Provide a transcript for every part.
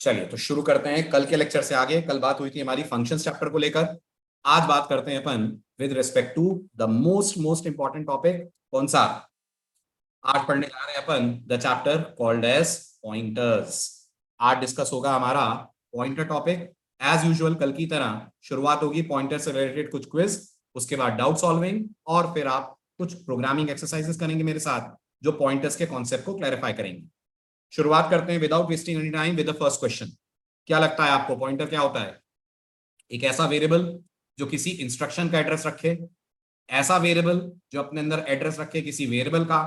चलिए तो शुरू करते हैं कल के लेक्चर से आगे। कल बात हुई थी हमारी फंक्शंस चैप्टर को लेकर। आज बात करते हैं अपन with respect to the most important topic. कौन सा? आज पढ़ने जा रहे हैं अपन the chapter called as pointers. आज डिस्कस होगा हमारा पॉइंटर टॉपिक। एज यूजुअल कल की तरह शुरुआत होगी पॉइंटर से रिलेटेड कुछ क्विज, उसके बाद डाउट सॉल्विंग, और फिर आप कुछ प्रोग्रामिंग एक्सरसाइजेस करेंगे मेरे साथ जो पॉइंटर्स के कॉन्सेप्ट को क्लैरिफाई करेंगे। शुरुआत करते हैं without wasting any time with the first question. क्या लगता है आपको पॉइंटर क्या होता है? एक ऐसा वेरिएबल जो किसी इंस्ट्रक्शन का एड्रेस रखे, ऐसा वेरिएबल जो अपने अंदर एड्रेस रखे किसी वेरिएबल का,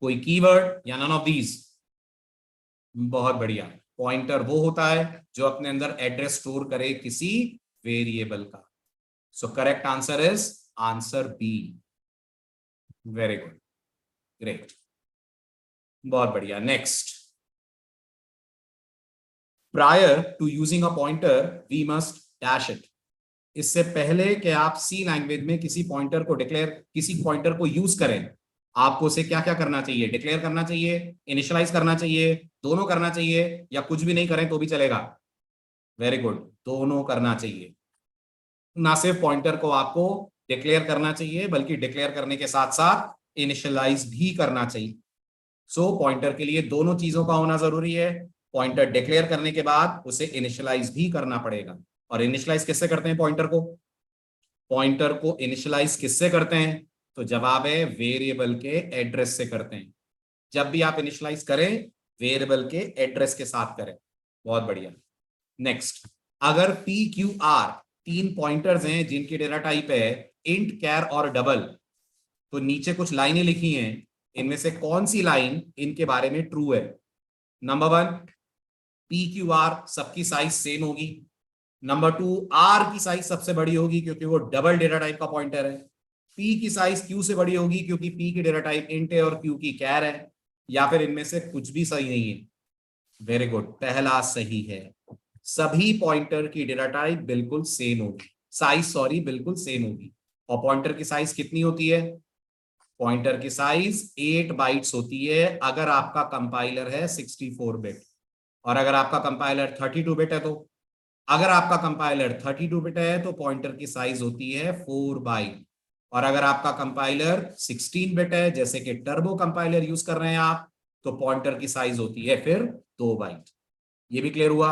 कोई कीवर्ड, या नन ऑफ दीज? बहुत बढ़िया। पॉइंटर वो होता है जो अपने अंदर एड्रेस स्टोर करे किसी वेरिएबल का। So correct answer is answer B. Very good, great, बहुत बढ़िया। Next, prior to using a pointer we must dash it. इससे पहले कि आप सी लैंग्वेज में किसी पॉइंटर को किसी पॉइंटर को यूज करें, आपको उसे क्या क्या करना चाहिए? डिक्लेयर करना चाहिए, इनिशियलाइज करना चाहिए, दोनों करना चाहिए, या कुछ भी नहीं करें तो भी चलेगा? वेरी गुड, दोनों करना चाहिए। ना सिर्फ पॉइंटर को आपको डिक्लेयर करना चाहिए बल्कि डिक्लेयर करने के साथ साथ इनिशियलाइज भी करना चाहिए। सो पॉइंटर के लिए दोनों चीजों का होना जरूरी है। पॉइंटर डिक्लेयर करने के बाद उसे इनिशियलाइज भी करना पड़ेगा। और इनिशियलाइज किससे करते हैं पॉइंटर को? पॉइंटर को इनिशियलाइज किससे करते हैं? तो जवाब है वेरिएबल के एड्रेस से करते हैं। जब भी आप इनिशियलाइज करें वेरिएबल के एड्रेस के साथ करें। बहुत बढ़िया। नेक्स्ट, अगर पी क्यू आर तीन पॉइंटर्स हैं जिनकी डेटा टाइप है इंट, कैर और डबल, तो नीचे कुछ लाइनें लिखी हैं, इनमें से कौन सी लाइन इनके बारे में ट्रू है? नंबर 1, पी क्यू आर सबकी साइज सेम होगी। नंबर 2, आर की साइज सबसे बड़ी होगी क्योंकि वो डबल डेटा टाइप का पॉइंटर है। पी की साइज क्यू से बड़ी होगी क्योंकि पी की डेटा टाइप इंट है और क्यू की कैर है। या फिर इनमें से कुछ भी सही नहीं है? वेरी गुड, पहला सही है। सभी पॉइंटर की डेटा टाइप बिल्कुल सेम होगी, साइज सॉरी बिल्कुल सेम होगी। और पॉइंटर की साइज कितनी होती है? पॉइंटर की साइज 8 बाइट्स होती है अगर आपका कंपाइलर है 64 बिट, और अगर आपका कंपाइलर 32 बिट है तो अगर आपका कंपाइलर 32 बिट है तो पॉइंटर की साइज होती है 4 बाइट। और अगर आपका कंपाइलर 16 बिट है, जैसे कि टर्बो कंपाइलर यूज कर रहे हैं आप, तो पॉइंटर की साइज होती है फिर 2 बाइट। ये भी क्लियर हुआ?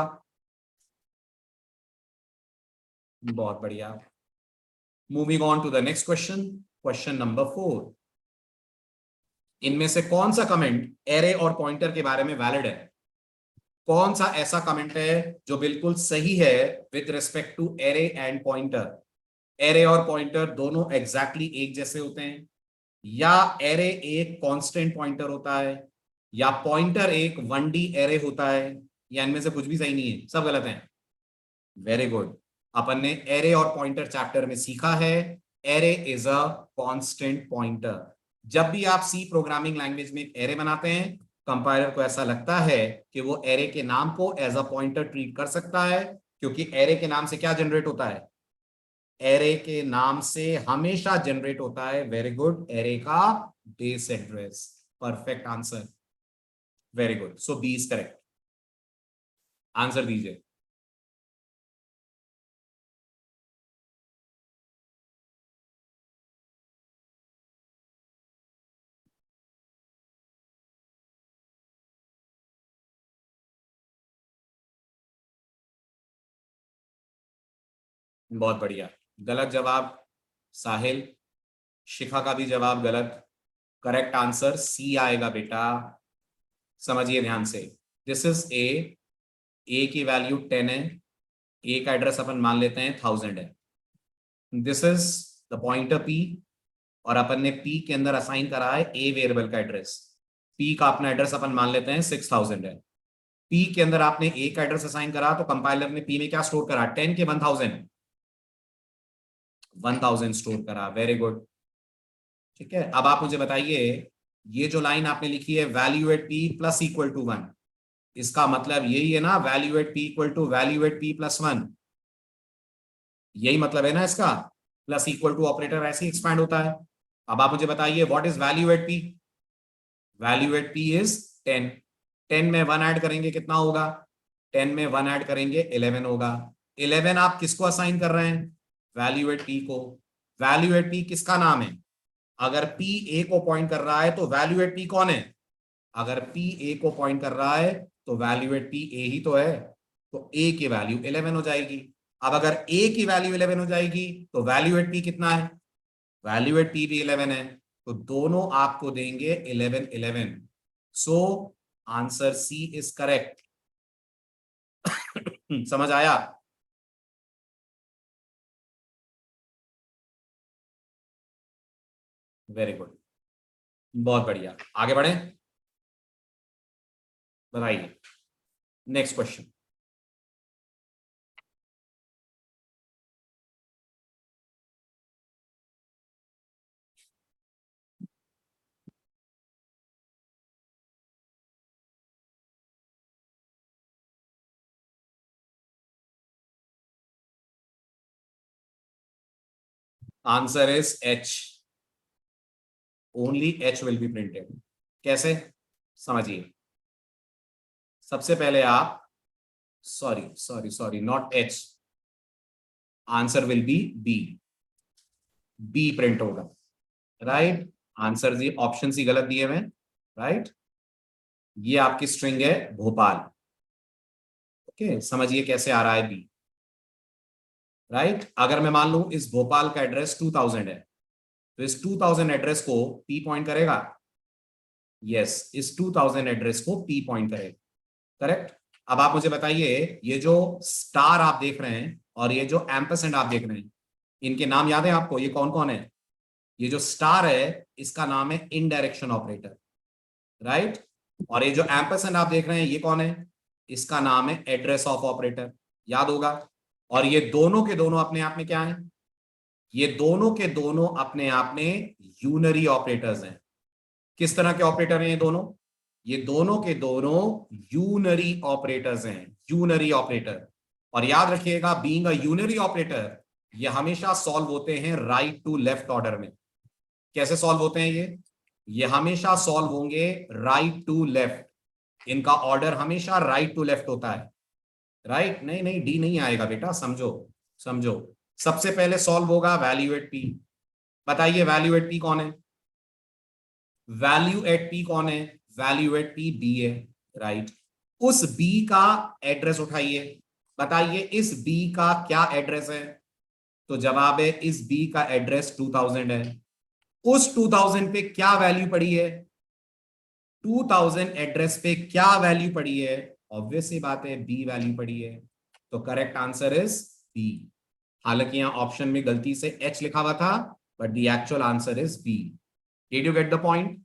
बहुत बढ़िया। Moving on to the next question, question number 4। इनमें से कौन सा कमेंट एरे और पॉइंटर के बारे में वैलिड है? कौन सा ऐसा कमेंट है जो बिल्कुल सही है with respect to array and pointer? Array और पॉइंटर दोनों एग्जैक्टली एक जैसे होते हैं, या एरे एक कांस्टेंट पॉइंटर होता है, या पॉइंटर एक 1D एरे होता है, या इनमें से कुछ भी सही नहीं है, सब गलत है? वेरी गुड, अपन ने एरे और पॉइंटर चैप्टर में सीखा है array is a constant pointer. जब भी आप सी प्रोग्रामिंग लैंग्वेज में एरे बनाते हैं, कंपाइलर को ऐसा लगता है कि वो एरे के नाम को एज अ पॉइंटर ट्रीट कर सकता है, क्योंकि एरे के नाम से क्या जनरेट होता है? एरे के नाम से हमेशा जनरेट होता है, वेरी गुड, एरे का base address. Perfect answer, very good. So B is correct. Answer दीजिए। बहुत बढ़िया, गलत जवाब साहिल। शिखा का भी जवाब गलत। करेक्ट आंसर सी आएगा बेटा। समझिए ध्यान से, दिस इज ए की वैल्यू 10 है, ए का एड्रेस अपन मान लेते हैं 1000 है। This is the pointer P, और अपन ने पी के अंदर असाइन करा है ए वेरिएबल का एड्रेस। पी का अपना एड्रेस अपन मान लेते हैं 6000 है। पी के अंदर आपने ए का एड्रेस असाइन करा तो कंपाइलर ने पी में क्या स्टोर करा? 10 के 1000? 1000 स्टोर करा, वेरी गुड। ठीक है, अब आप मुझे बताइए, ये जो लाइन आपने लिखी है value at P plus equal to 1, इसका मतलब यही है ना, value at P equal to value at P plus 1? यही मतलब है ना इसका। प्लस इक्वल टू ऑपरेटर ऐसे ही एक्सपैंड होता है। अब आप मुझे बताइए what is value at P? Value at P is 10। 10 में 1 ऐड करेंगे कितना होगा? 10 में 1 ऐड करेंगे 11 होगा। 11 आप किसको असाइन कर रहे हैं? वैल्यू एट पी को। वैल्यू एट पी किसका नाम है? अगर पी ए को पॉइंट कर रहा है तो वैल्यू एट पी कौन है? अगर पी ए को पॉइंट कर रहा है तो वैल्यू एट पी ए ही तो है, तो ए की वैल्यू 11 हो जाएगी। अब अगर ए की वैल्यू 11 हो जाएगी तो वैल्यू एट पी कितना है? वैल्यू एट पी भी 11 है, तो दोनों आपको देंगे 11 11। So answer C is correct. समझ आया? वेरी गुड, बहुत बढ़िया। आगे बढ़े, बताइए next question. Answer is H. Only H will be printed. कैसे? समझिए। सबसे पहले आप, sorry sorry sorry, not H, answer will be B. B print होगा, right. Answer G option C गलत दिए हुए, राइट। ये आपकी स्ट्रिंग है भोपाल। ओके, समझिए कैसे आ रहा है बी, राइट। अगर मैं मान लूं इस भोपाल का एड्रेस 2000 है, तो इस 2000 एड्रेस को पी पॉइंट करेगा। यस, इस 2000 एड्रेस को पी पॉइंट करेगा, करेक्ट। अब आप मुझे बताइए, ये जो स्टार आप देख रहे हैं और ये जो एम्परसेंड आप देख रहे हैं, इनके नाम याद है आपको? ये कौन कौन है? ये जो स्टार है इसका नाम है इनडायरेक्शन ऑपरेटर, राइट। और ये जो एम्परसेंड आप देख रहे हैं ये कौन है? इसका नाम है एड्रेस ऑफ ऑपरेटर, याद होगा। और ये दोनों के दोनों अपने आप में क्या है? ये दोनों के दोनों अपने आप में यूनरी ऑपरेटर्स हैं। किस तरह के ऑपरेटर हैं ये दोनों? ये दोनों के दोनों यूनरी ऑपरेटर्स हैं, यूनरी ऑपरेटर। और याद रखिएगा, बीइंग अ यूनरी ऑपरेटर, ये हमेशा सॉल्व होते हैं राइट टू लेफ्ट ऑर्डर में। कैसे सॉल्व होते हैं ये हमेशा सॉल्व होंगे राइट टू लेफ्ट। इनका ऑर्डर हमेशा राइट टू लेफ्ट होता है, राइट। नहीं नहीं, डी नहीं आएगा बेटा, समझो समझो। सबसे पहले सॉल्व होगा वैल्यू एट पी। बताइए वैल्यू एट पी कौन है? वैल्यू एट पी कौन है? वैल्यू एट पी बी है, राइट। उस बी का एड्रेस उठाइए, बताइए इस बी का क्या एड्रेस है? तो जवाब है इस बी का एड्रेस 2000 है। उस 2000 पे क्या वैल्यू पड़ी है? 2000 एड्रेस पे क्या वैल्यू पड़ी है? ऑब्वियस सी बात है, बी वैल्यू पड़ी है। तो करेक्ट आंसर इज बी। हालांकि यहां ऑप्शन में गलती से एच लिखा हुआ था, but the actual answer is B. Did you get the point?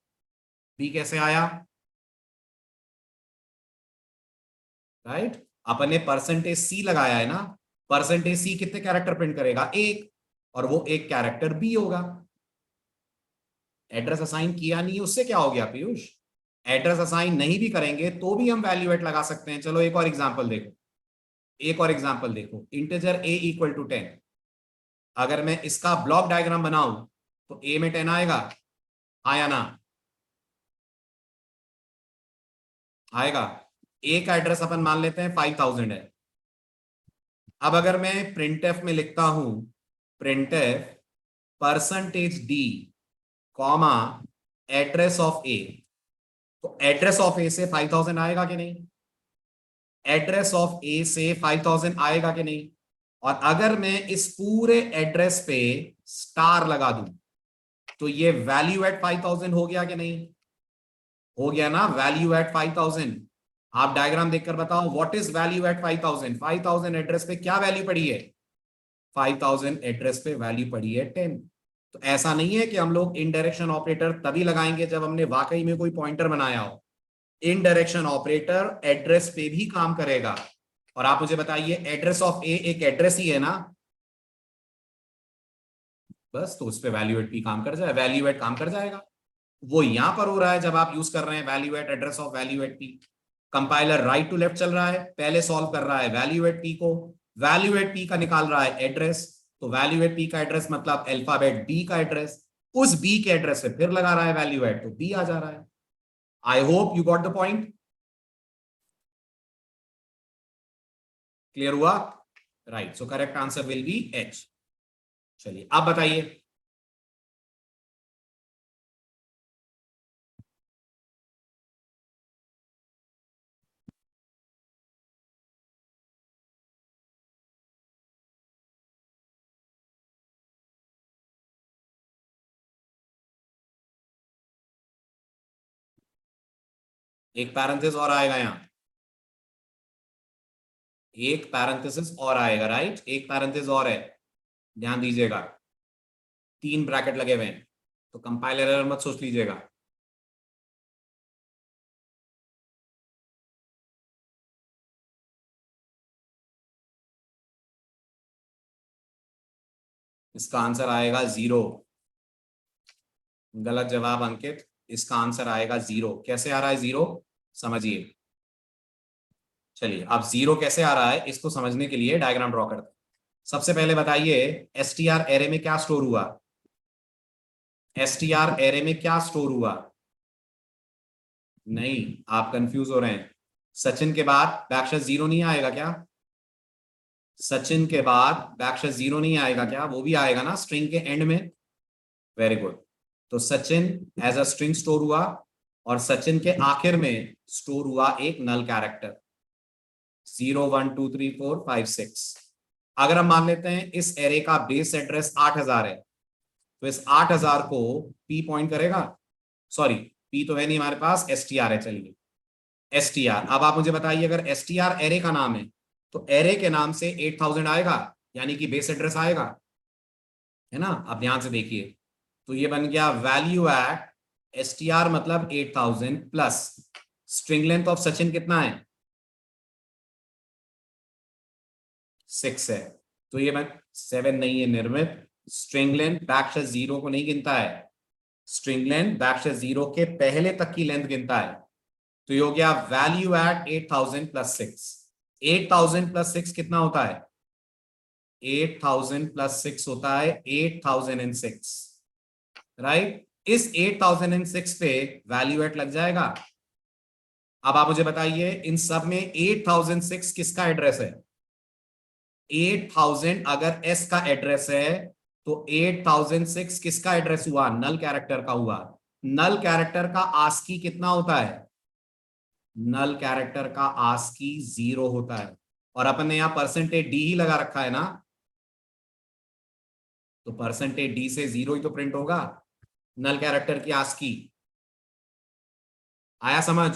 B कैसे आया, राइट। अपने परसेंटेज सी लगाया है ना, परसेंटेज सी कितने कैरेक्टर प्रिंट करेगा? एक, और वो एक कैरेक्टर बी होगा। एड्रेस असाइन किया नहीं, उससे क्या हो गया पीयूष? एड्रेस असाइन नहीं भी करेंगे तो भी हम वैल्यू एट लगा सकते हैं। चलो एक और एग्जांपल देखो, एक और एग्जांपल देखो। इंटीजर a इक्वल टू 10, अगर मैं इसका ब्लॉक डायग्राम बनाऊं तो a में 10 आएगा, हाँ या ना? आएगा। a का एड्रेस अपन मान लेते हैं 5000 है। अब अगर मैं प्रिंटफ में लिखता हूं printf percentage d comma address of a, तो एड्रेस ऑफ a से 5000 आएगा कि नहीं? एड्रेस ऑफ ए से 5000 आएगा कि नहीं? और अगर मैं इस पूरे एड्रेस पे स्टार लगा दूं तो ये वैल्यू एट 5000 हो गया कि नहीं? हो गया ना, वैल्यू एट 5000। आप डायग्राम देखकर बताओ what is value at 5000। 5000 address पे क्या वैल्यू पड़ी है? 5000 एड्रेस पे वैल्यू पड़ी है 10। तो ऐसा नहीं है कि हम लोग इनडायरेक्शन ऑपरेटर तभी लगाएंगे जब हमने वाकई में कोई पॉइंटर बनाया हो। इनडायरेक्शन ऑपरेटर एड्रेस पे भी काम करेगा। और आप मुझे बताइए एड्रेस ऑफ ए एक एड्रेस ही है ना, बस तो उस पर वैल्यू एट पी काम कर जाए, वैल्यू एट काम कर जाएगा। वो यहां पर हो रहा है जब आप यूज कर रहे हैं value at address of value at P. Compiler right to left चल रहा है, पहले सॉल्व कर रहा है वैल्यू एट पी को, वैल्यू एट पी का निकाल रहा है एड्रेस, तो वैल्यू एट पी का एड्रेस मतलब अल्फाबेट बी का एड्रेस, उस बी के एड्रेस पे फिर लगा रहा है वैल्यू एट, तो बी आ जा रहा है। I hope you got the point. Clear हुआ? Right, so correct answer will B H. चलिए आप बताइए। एक पैरेंथेसिस और आएगा यहां, एक पैरेंथेसिस और आएगा, राइट, एक पैरेंथेसिस और है, ध्यान दीजिएगा, 3 ब्रैकेट लगे हुए हैं, तो कंपाइलर एरर मत सोच लीजिएगा। इसका आंसर आएगा 0। गलत जवाब अंकित, इसका आंसर आएगा 0। कैसे आ रहा है 0, समझिए। चलिए अब 0 कैसे आ रहा है इसको समझने के लिए डायग्राम ड्रॉ करते हैं। सबसे पहले बताइए एसटीआर एरे में क्या स्टोर हुआ, एसटीआर एरे में क्या स्टोर हुआ? नहीं, आप कंफ्यूज हो रहे हैं। सचिन के बाद बैकस्लैश 0 नहीं आएगा क्या? सचिन के बाद बैकस्लैश 0 नहीं आएगा क्या? वो भी आएगा ना स्ट्रिंग के एंड में। वेरी गुड, तो Sachin as a string store हुआ और सचिन के आखिर में स्टोर हुआ एक नल कैरेक्टर 0 1 2 3 4 5 6। अगर हम मान लेते हैं इस एरे का बेस एड्रेस 8000 है, तो इस 8000 को पी पॉइंट करेगा, सॉरी पी तो है नहीं हमारे पास, एसटीआर है, चलिए एसटीआर। अब आप मुझे बताइए अगर एसटीआर एरे का नाम है तो एरे के नाम से 8000 आएगा, यानी कि बेस एड्रेस आएगा, है ना? अब ध्यान से देखिए, तो ये बन गया वैल्यू एट एसटीआर मतलब 8000 plus string length of Sachin कितना है, 6 है, तो ये बन 7 नहीं है निर्मित, स्ट्रिंग लेंथ बैकस्लैश 0 को नहीं गिनता है, स्ट्रिंग लेंथ बैकस्लैश 0 के पहले तक की लेंथ गिनता है, तो ये हो गया वैल्यू एट 8000 प्लस 6। 8000 प्लस 6 कितना होता है? 8000 प्लस 6 होता है 8006, राइट? इस 8006 पे वैल्यू एट लग जाएगा। अब आप मुझे बताइए इन सब में 8006 किसका एड्रेस है? 8000 अगर एस का एड्रेस है तो 8006 किसका एड्रेस हुआ? नल कैरेक्टर का हुआ। नल कैरेक्टर का आस्की कितना होता है? नल कैरेक्टर का आस्की 0 होता है, और अपन ने यहां परसेंटेज डी ही लगा रखा है ना, तो परसेंटेज डी से 0 ही तो प्रिंट होगा नल कैरेक्टर की आस्की। आया समझ?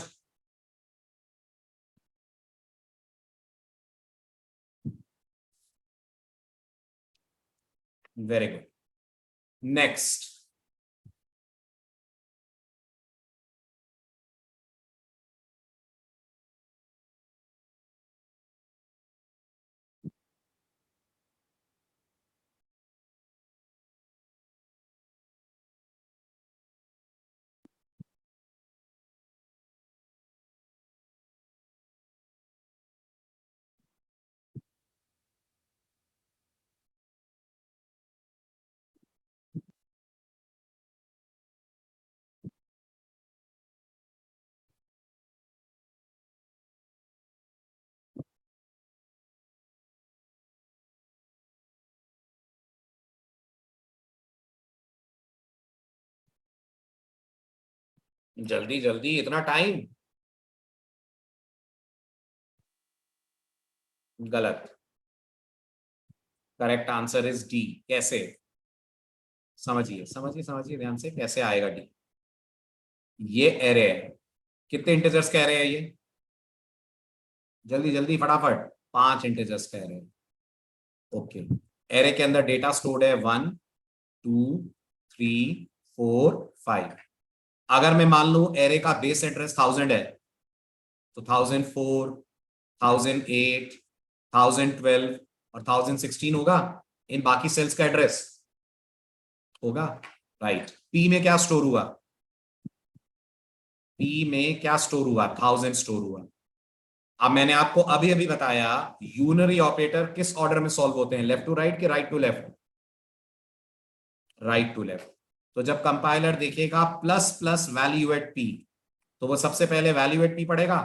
Very good, next. जल्दी जल्दी, इतना टाइम? गलत, करेक्ट आंसर इज डी। कैसे? समझिए समझिए समझिए ध्यान से, कैसे आएगा डी? ये एरे है, कितने इंटीजर्स का एरे है ये? जल्दी जल्दी फटाफट, 5 इंटीजर्स का एरे। ओके, एरे के अंदर डेटा स्टोर्ड है 1 2 3 4 5। अगर मैं मान लूं एरे का बेस एड्रेस 1000 है, तो 1004 1008 1012 और 1016 होगा इन बाकी सेल्स का एड्रेस, होगा, राइट। पी में क्या स्टोर हुआ? पी में क्या स्टोर हुआ? 1000 स्टोर हुआ। अब मैंने आपको अभी अभी बताया यूनरी ऑपरेटर किस ऑर्डर में सॉल्व होते हैं, लेफ्ट टू राइट के right to left? Right to left. तो जब कंपाइलर देखेगा plus plus value at P, तो वो सबसे पहले वैल्यू एट पी पढ़ेगा,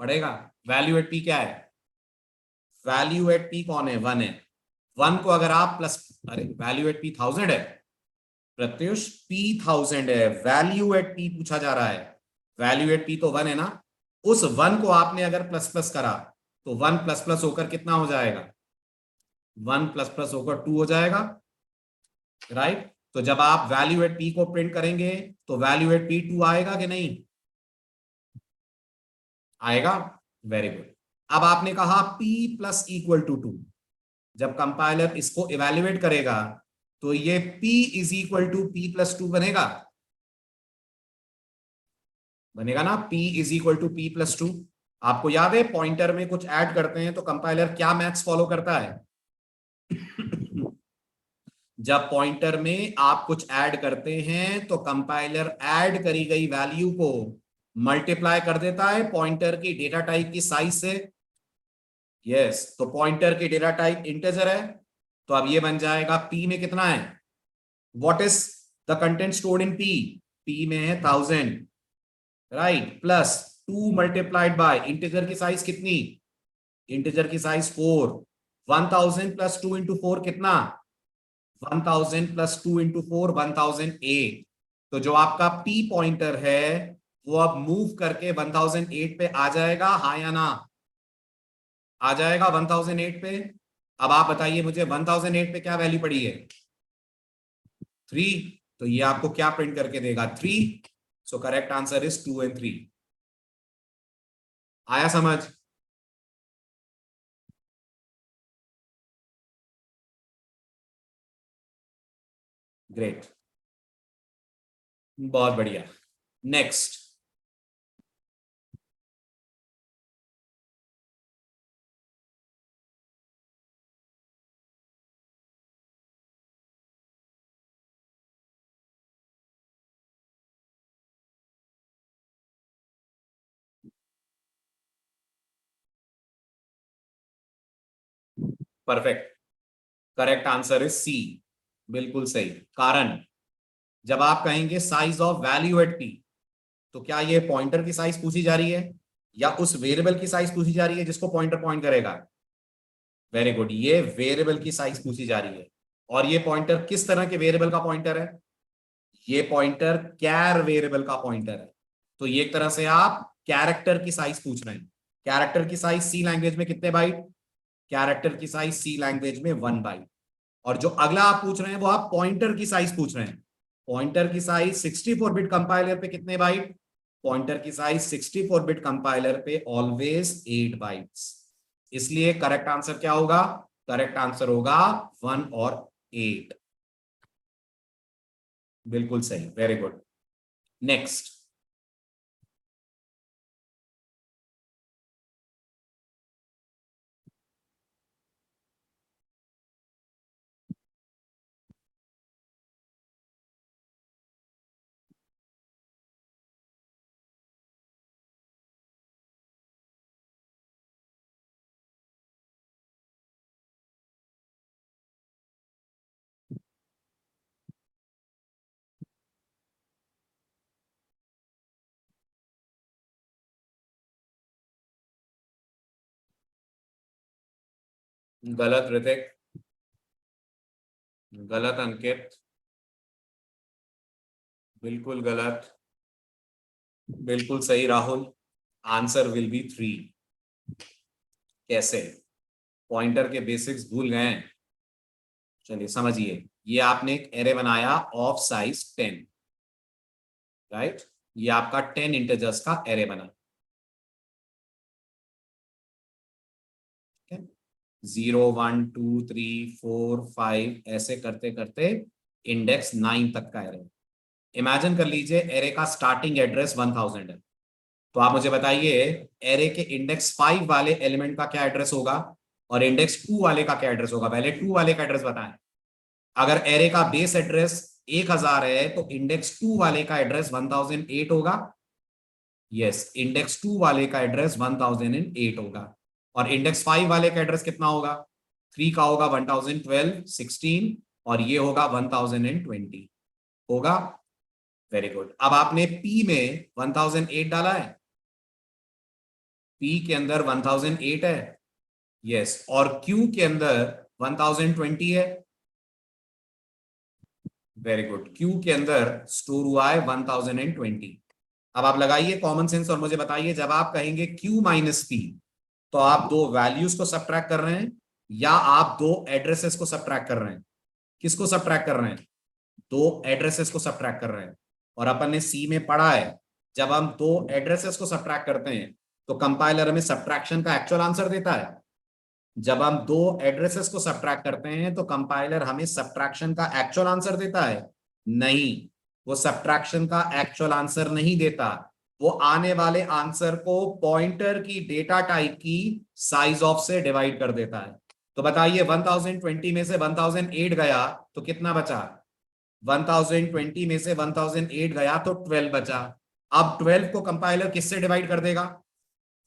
पढ़ेगा। वैल्यू एट पी क्या है? वैल्यू एट पी कौन है? 1 है। 1 को अगर आप प्लस, अरे वैल्यू एट पी 1000 है प्रत्युष, पी 1000 है, वैल्यू एट पी पूछा जा रहा है। वैल्यू एट पी तो 1 है ना, उस 1 को आपने अगर प्लस प्लस करा तो 1 प्लस प्लस होकर कितना हो जाएगा? 1 प्लस प्लस होकर 2 हो जाएगा, राइट। तो जब आप वैल्यू एट पी को प्रिंट करेंगे तो वैल्यू एट पी 2 आएगा कि नहीं आएगा? Very good. अब आपने कहा p प्लस इक्वल टू 2, जब कंपाइलर इसको इवेल्युएट करेगा तो ये p is equal to p plus 2 बनेगा, बनेगा ना? p is equal to p plus 2। आपको याद है पॉइंटर में कुछ ऐड करते हैं तो कंपाइलर क्या मैथ्स फॉलो करता है? जब पॉइंटर में आप कुछ ऐड करते हैं तो कंपाइलर ऐड करी गई वैल्यू को मल्टीप्लाई कर देता है पॉइंटर की डेटा टाइप की साइज से। यस, तो पॉइंटर की डेटा टाइप इंटीजर है, तो अब ये बन जाएगा p में कितना है? What is the content stored in p में है 1000, right, plus 2 multiplied by integer की साइज कितनी? इंटीजर की साइज 4। 1000 प्लस 2 इंटू 4 कितना? 1000 प्लस 2 इंटू 4 1008। तो जो आपका p पॉइंटर है वो अब मूव करके 1008 पे आ जाएगा, हाँ या ना? आ जाएगा 1008 पे। अब आप बताइए मुझे 1008 पे क्या वैल्यू पड़ी है? 3। तो ये आपको क्या प्रिंट करके देगा? 3। So correct answer is 2 and 3। आया समझ? ग्रेट, बहुत बढ़िया। Next. Perfect, correct answer is C, बिल्कुल सही। कारण, जब आप कहेंगे size of value at P, तो क्या ये पॉइंटर की साइज पूछी जा रही है या उस वेरिएबल की साइज पूछी जा रही है जिसको पॉइंटर पॉइंट करेगा? वेरी गुड, ये वेरिएबल की साइज पूछी जा रही है। और ये पॉइंटर किस तरह के वेरिएबल का पॉइंटर है? ये पॉइंटर कैर वेरिएबल का पॉइंटर है। तो ये एक तरह से आप कैरेक्टर की साइज पूछ रहे हैं। कैरेक्टर की साइज सी लैंग्वेज में कितने बाइट? कैरेक्टर की साइज सी लैंग्वेज में 1 बाइट। और जो अगला आप पूछ रहे हैं वो आप पॉइंटर की साइज पूछ रहे हैं। पॉइंटर की साइज 64 बिट कंपाइलर पे कितने बाइट? पॉइंटर की साइज 64 बिट कंपाइलर पे ऑलवेज 8 बाइट्स। इसलिए करेक्ट आंसर क्या होगा? करेक्ट आंसर होगा 1 और 8। बिल्कुल सही, वेरी गुड। नेक्स्ट। गलत ऋतिक, गलत अंकित, बिल्कुल गलत। बिल्कुल सही राहुल, आंसर विल बी 3। कैसे? पॉइंटर के बेसिक्स भूल गए हैं? चलिए समझिए, ये आपने एक एरे बनाया ऑफ साइज 10, राइट। ये आपका 10 इंटीजर्स का एरे बना, 0 1 2 3 4 5 ऐसे करते करते इंडेक्स 9 तक का एरे। इमेजिन कर लीजिए एरे का स्टार्टिंग एड्रेस 1000 है, तो आप मुझे बताइए एरे के इंडेक्स 5 वाले एलिमेंट का क्या एड्रेस होगा और इंडेक्स 2 वाले का क्या एड्रेस होगा? पहले 2 वाले का एड्रेस बताएं। अगर एरे का बेस एड्रेस 1000 है तो इंडेक्स 2 वाले का एड्रेस 1008 होगा। यस, इंडेक्स 2 वाले का एड्रेस 1008 होगा। और इंडेक्स 5 वाले का एड्रेस कितना होगा? 3 का होगा 1012 16 और ये होगा 1020 होगा। Very good. अब आपने P में 1008 डाला है, P के अंदर 1008 है, यस, और Q के अंदर 1020 है। वेरी गुड, Q के अंदर स्टोर हुआ है 1020। अब आप लगाइए कॉमन सेंस और मुझे बताइए, जब आप कहेंगे Q माइनस P, तो आप दो वैल्यूज को सब्ट्रैक्ट कर रहे हैं या आप दो एड्रेसेस को सब्ट्रैक्ट कर रहे हैं? किसको सब्ट्रैक्ट कर रहे हैं? दो एड्रेसेस को सब्ट्रैक्ट कर रहे हैं। और अपन ने सी में पढ़ा है, जब हम दो एड्रेसेस को सब्ट्रैक्ट करते हैं तो कंपाइलर हमें सब्ट्रैक्शन का एक्चुअल आंसर देता है। जब हम दो एड्रेसेस को सब्ट्रैक्ट करते हैं तो कंपाइलर हमें सब्ट्रैक्शन का एक्चुअल आंसर देता है? नहीं, वो सब्ट्रैक्शन का एक्चुअल आंसर नहीं देता। वो आने वाले आंसर को पॉइंटर की डेटा टाइप की साइज ऑफ से डिवाइड कर देता है। तो बताइए 1020 में से 1008 गया तो कितना बचा? 1020 में से 1008 गया तो 12 बचा। अब 12 को कंपाइलर किससे डिवाइड कर देगा?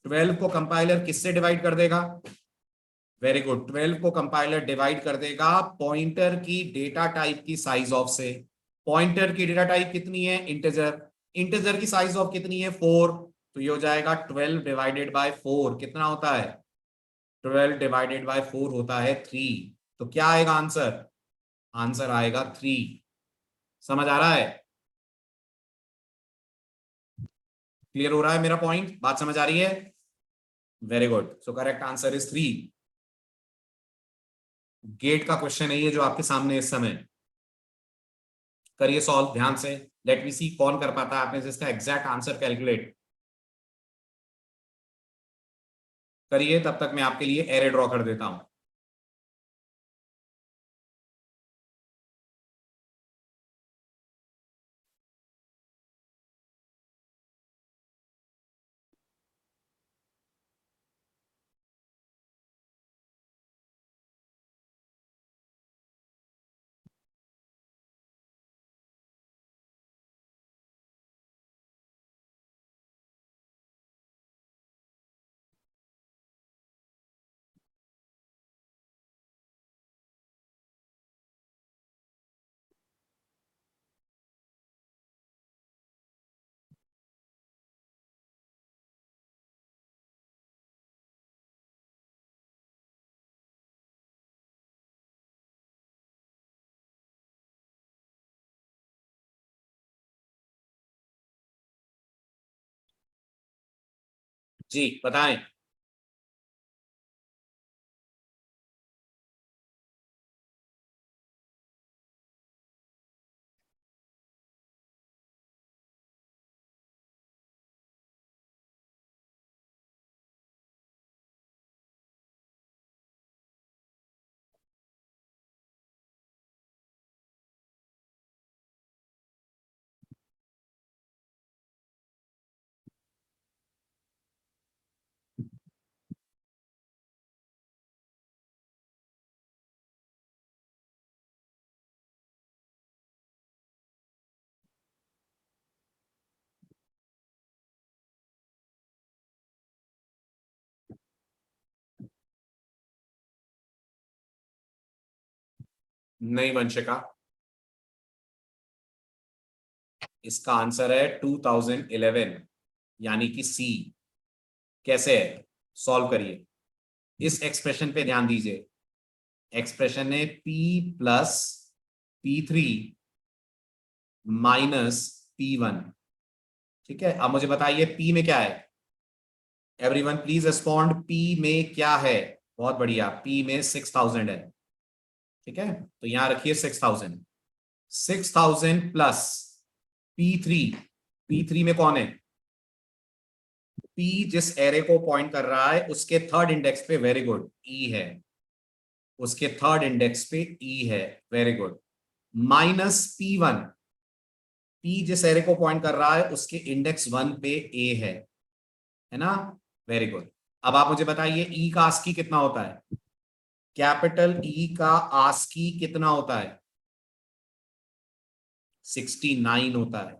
12 को कंपाइलर किससे डिवाइड कर देगा? वेरी गुड, 12 को कंपाइलर डिवाइड कर देगा पॉइंटर की डेटा टाइप की साइज ऑफ से। पॉइंटर की डेटा टाइप कितनी है? इंटीजर। इंटीजर की साइज ऑफ कितनी है? 4। तो ये हो जाएगा 12 डिवाइडेड बाय 4। कितना होता है? 12 डिवाइडेड बाय 4 होता है 3। तो क्या आएगा आंसर? आंसर आएगा 3। समझ आ रहा है? क्लियर हो रहा है मेरा पॉइंट? बात समझ आ रही है? Very good, so correct answer is 3। GATE का क्वेश्चन है ये जो आपके सामने इस समय। करिए सॉल्व ध्यान से। लेट मी सी कौन कर पाता है आप में से इसका एग्जैक्ट आंसर कैलकुलेट। करिए, तब तक मैं आपके लिए एरे ड्रॉ कर देता हूं। जी बताएं। नहीं वंशिका, इसका आंसर है 2011, यानी कि सी। कैसे है? सॉल्व करिए। इस एक्सप्रेशन पे ध्यान दीजिए। एक्सप्रेशन है P+P3 -P1। ठीक है, अब मुझे बताइए P में क्या है? एवरीवन प्लीज रिस्पॉन्ड, P में क्या है? बहुत बढ़िया, P में 6000 है। ठीक है, तो यहां रखिए 6000। 6000 प्लस P3। P3 में कौन है? P जिस एरे को पॉइंट कर रहा है उसके थर्ड इंडेक्स पे, वेरी गुड, E है। उसके थर्ड इंडेक्स पे E है, वेरी गुड। -P1। P जिस एरे को पॉइंट कर रहा है उसके इंडेक्स 1 पे A है ना? Very good. अब आप मुझे बताइए E का आस्की कितना होता है? कैपिटल E का आस्की कितना होता है? 69 होता है।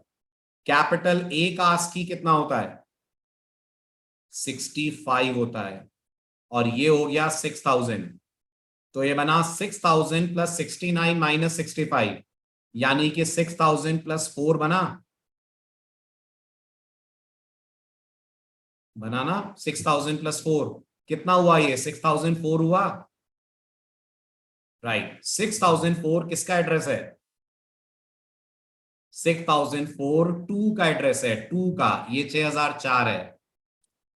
कैपिटल A का आस्की कितना होता है? 65 होता है। और ये हो गया 6000। तो ये बना 6000 प्लस 69 माइनस 65, यानी कि 6000 प्लस 4 बना ना 6000 प्लस 4। कितना हुआ ये 6004 हुआ, राइट। 6004 किसका एड्रेस है? 6004 टू का एड्रेस है, टू का, ये 6004 है,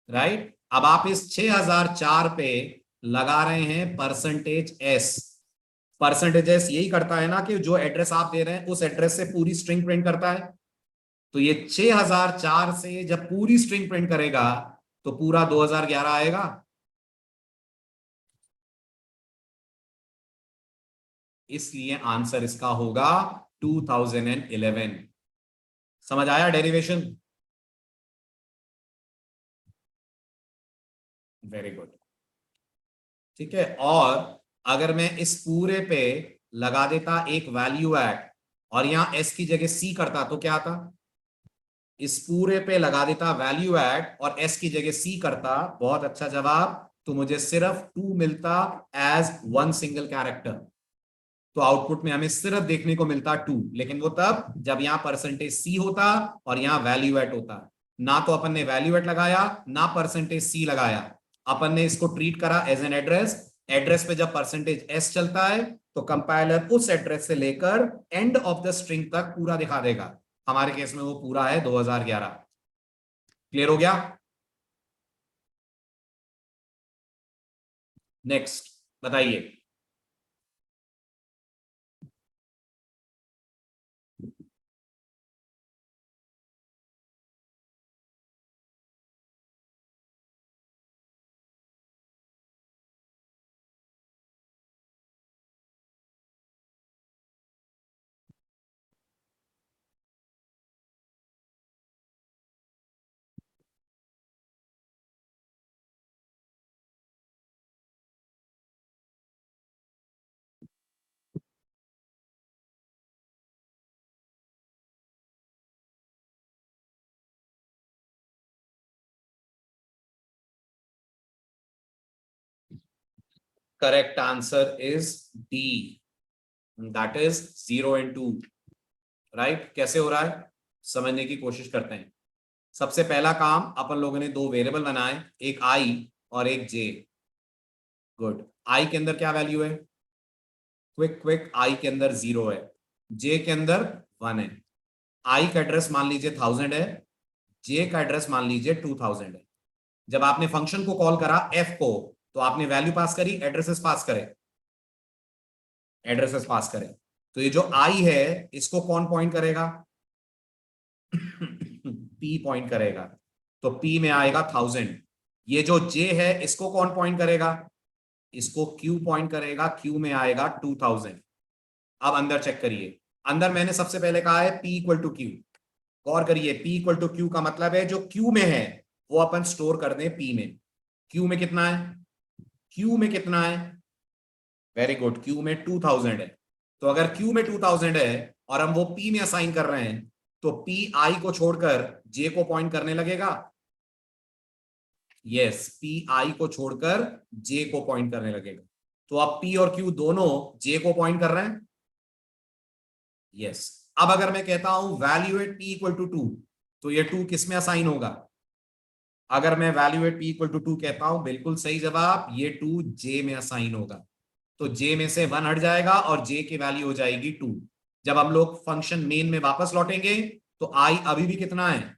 राइट। अब आप इस 6004 पे लगा रहे हैं परसेंटेज एस। परसेंटेज एस यही करता है ना कि जो एड्रेस आप दे रहे हैं उस एड्रेस से पूरी स्ट्रिंग प्रिंट करता है। तो ये 6004 से जब पूरी स्ट्रिंग प्रिंट करेगा तो पूरा 2011 आएगा। इसलिए आंसर इसका होगा 2011। समझ आया डेरिवेशन? Very good. ठीक है, और अगर मैं इस पूरे पे लगा देता एक वैल्यू एड और यहां एस की जगह सी करता तो क्या आता? इस पूरे पे लगा देता वैल्यू एड और एस की जगह सी करता, बहुत अच्छा जवाब, तो मुझे सिर्फ 2 मिलता एज वन सिंगल कैरेक्टर। तो आउटपुट में हमें सिर्फ देखने को मिलता 2, लेकिन वो तब जब यहां परसेंटेज सी होता और यहां वैल्यू एट होता। ना तो अपन ने वैल्यू एट लगाया ना परसेंटेज सी लगाया, अपन ने इसको ट्रीट करा एज एन एड्रेस। एड्रेस पे जब परसेंटेज एस चलता है तो कंपाइलर उस एड्रेस से लेकर एंड ऑफ द स्ट्रिंग तक पूरा दिखा देगा। हमारे केस में वो पूरा है 2011। क्लियर हो गया? नेक्स्ट बताइए। Correct answer is D, that is 0 and 2। Right, कैसे हो रहा है समझने की कोशिश करते हैं। सबसे पहला काम, अपन लोगों ने दो वेरिएबल बनाए, एक आई और एक जे। गुड। आई के अंदर क्या वैल्यू है? क्विक क्विक, आई के अंदर 0 है, जे के अंदर 1 है। आई का एड्रेस मान लीजिए 1000 है, जे का एड्रेस मान लीजिए 2000 है। जब आपने फंक्शन को कॉल करा एफ को, तो आपने वैल्यू पास करी, एड्रेसेस पास करे, एड्रेसेस पास करे। तो ये जो आई है इसको कौन पॉइंट करेगा? पी पॉइंट करेगा, तो पी में आएगा 1000। ये जो जे है इसको कौन पॉइंट करेगा? इसको क्यू पॉइंट करेगा, क्यू में आएगा 2000। अब अंदर चेक करिए, अंदर मैंने सबसे पहले कहा है पी इक्वल टू क्यू। गौर करिए, पी इक्वल टू क्यू का मतलब है जो क्यू में है वो अपन स्टोर कर दें पी में। क्यू में कितना है? क्यू में कितना है? वेरी गुड, क्यू में 2000 है। तो अगर क्यू में 2000 है और हम वो पी में असाइन कर रहे हैं, तो पी आई को छोड़कर जे को पॉइंट करने लगेगा। यस, पी आई को छोड़कर जे को पॉइंट करने लगेगा। तो अब पी और क्यू दोनों जे को पॉइंट कर रहे हैं। यस। अब अगर मैं कहता हूं value at P equal to 2, तो ये 2 किस में असाइन होगा? अगर मैं value at P equal to 2 कहता हूं, बिल्कुल सही जवाब, ये 2 जे में असाइन होगा। तो जे में से 1 हट जाएगा और जे की वैल्यू हो जाएगी 2। जब हम लोग फंक्शन मेन में वापस लौटेंगे तो आई अभी भी कितना है?